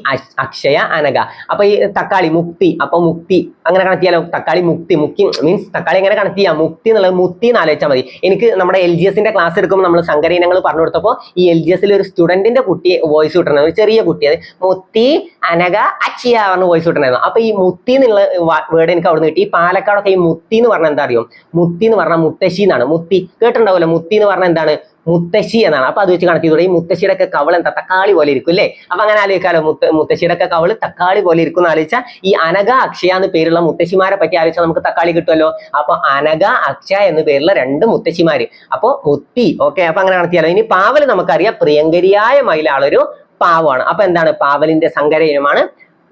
അക്ഷയ അനഘ. അപ്പൊ ഈ തക്കാളി മുക്തി, അപ്പൊ മുക്തി അങ്ങനെ കണക്ട് ചെയ്യാലോ. തക്കാളി മുക്തി, മുക്തി മീൻസ് തക്കാളി എങ്ങനെ കണക്ട് ചെയ്യാം? മുക്തി എന്നുള്ളത് മുക്തി എന്ന് ആലോചിച്ചാൽ മതി. എനിക്ക് നമ്മുടെ LGSന്റെ ക്ലാസ് എടുക്കുമ്പോൾ നമ്മൾ സങ്കര ഇനങ്ങൾ പറഞ്ഞു കൊടുത്തപ്പോൾ ഈ LGSൽ ഒരു സ്റ്റുഡന്റിന്റെ കുട്ടി വോയിസ് വിട്ടണ, ഒരു ചെറിയ കുട്ടി, അത് മുത്തി അനഘ അച്ചിയ പറഞ്ഞ വോയിസ് വിട്ടണായിരുന്നു. അപ്പൊ ഈ മുത്തി എന്നുള്ള വേർഡ് എനിക്ക് അവിടെ നിന്ന് കിട്ടി. പാലക്കാടൊക്കെ ഈ മുത്തി എന്ന് പറഞ്ഞാൽ എന്താ അറിയോ? മുത്തി എന്ന് പറഞ്ഞാൽ മുത്തശ്ശി എന്നാണ്. മുത്തി കേട്ടിട്ടുണ്ടാവില്ല. മുത്തി എന്ന് പറഞ്ഞാൽ എന്താണ്? മുത്തശ്ശി എന്നാണ്. അപ്പൊ അത് വെച്ച് കണക്ട് ചെയ്തോടെ. ഈ മുത്തശ്ശിയുടെ ഒക്കെ കവൾ എന്താ? തക്കാളി പോലെ ഇരിക്കും അല്ലേ? അപ്പൊ അങ്ങനെ ആലോചിക്കാലോ. മുത്തശ്ശിയുടെ ഒക്കെ കവള് തക്കാളി പോലെ ഇരിക്കും എന്ന് ആലോചിച്ചാൽ ഈ അനഘ അക്ഷയ എന്ന് പേരുള്ള മുത്തശ്ശിമാരെ പറ്റി ആലോചിച്ചാൽ നമുക്ക് തക്കാളി കിട്ടുമല്ലോ. അപ്പൊ അനഘ അക്ഷയ എന്ന് പേരുള്ള രണ്ട് മുത്തശ്ശിമാര്. അപ്പൊ മുത്തി. ഓക്കെ, അപ്പൊ അങ്ങനെ കണക്ട് ചെയ്യാലോ. ഇനി പാവൽ നമുക്കറിയാം പ്രിയങ്കരിയായ മയിലാളൊരു പാവമാണ്. അപ്പൊ എന്താണ്? പാവലിന്റെ സങ്കര ഇനമാണ്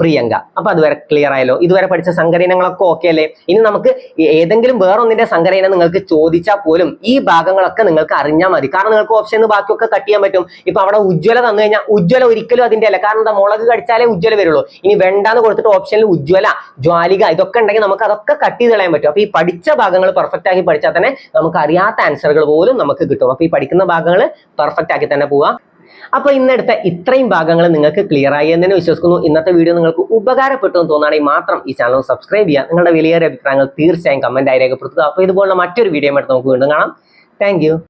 പ്രിയങ്ക. അപ്പൊ അതുവരെ ക്ലിയർ ആയല്ലോ. ഇതുവരെ പഠിച്ച സങ്കര ഇനങ്ങളൊക്കെ ഓക്കെ അല്ലേ? ഇനി നമുക്ക് ഏതെങ്കിലും വേറൊന്നിന്റെ സങ്കര ഇനം നിങ്ങൾക്ക് ചോദിച്ചാൽ പോലും ഈ ഭാഗങ്ങളൊക്കെ നിങ്ങൾക്ക് അറിഞ്ഞാൽ മതി. കാരണം നിങ്ങൾക്ക് ഓപ്ഷൻ ബാക്കിയൊക്കെ കട്ട് ചെയ്യാൻ പറ്റും. ഇപ്പൊ അവിടെ ഉജ്ജ്വല തന്നു കഴിഞ്ഞാൽ ഉജ്ജ്വല ഒരിക്കലും അതിന്റെ അല്ല. കാരണം എന്താ? മുളക് കടിച്ചാലേ ഉജ്ജ്വല വരുള്ളൂ. ഇനി വെണ്ടാന്ന് കൊടുത്തിട്ട് ഓപ്ഷനിൽ ഉജ്ജ്വല, ജ്വാലിക ഇതൊക്കെ ഉണ്ടെങ്കിൽ നമുക്ക് അതൊക്കെ കട്ട് ചെയ്ത് കളയാൻ പറ്റും. അപ്പൊ ഈ പഠിച്ച ഭാഗങ്ങൾ പെർഫെക്റ്റ് ആക്കി പഠിച്ചാൽ തന്നെ നമുക്ക് അറിയാത്ത ആൻസറുകൾ പോലും നമുക്ക് കിട്ടും. അപ്പൊ ഈ പഠിക്കുന്ന ഭാഗങ്ങൾ പെർഫെക്റ്റ് ആക്കി തന്നെ പോവാം. അപ്പൊ ഇന്നെടുത്ത ഇത്രയും ഭാഗങ്ങൾ നിങ്ങൾക്ക് ക്ലിയർ ആയി എന്ന് തന്നെ വിശ്വസിക്കുന്നു. ഇന്നത്തെ വീഡിയോ നിങ്ങൾക്ക് ഉപകാരപ്പെട്ടു എന്ന് തോന്നുകയാണെങ്കിൽ മാത്രം ഈ ചാനൽ സബ്സ്ക്രൈബ് ചെയ്യുക. നിങ്ങളുടെ വിലയേറിയ അഭിപ്രായങ്ങൾ തീർച്ചയായും കമന്റ് ആയി രേഖപ്പെടുത്തുക. അപ്പൊ ഇതുപോലുള്ള മറ്റൊരു വീഡിയോ ആയിട്ട് നമുക്ക് വീണ്ടും കാണാം. താങ്ക്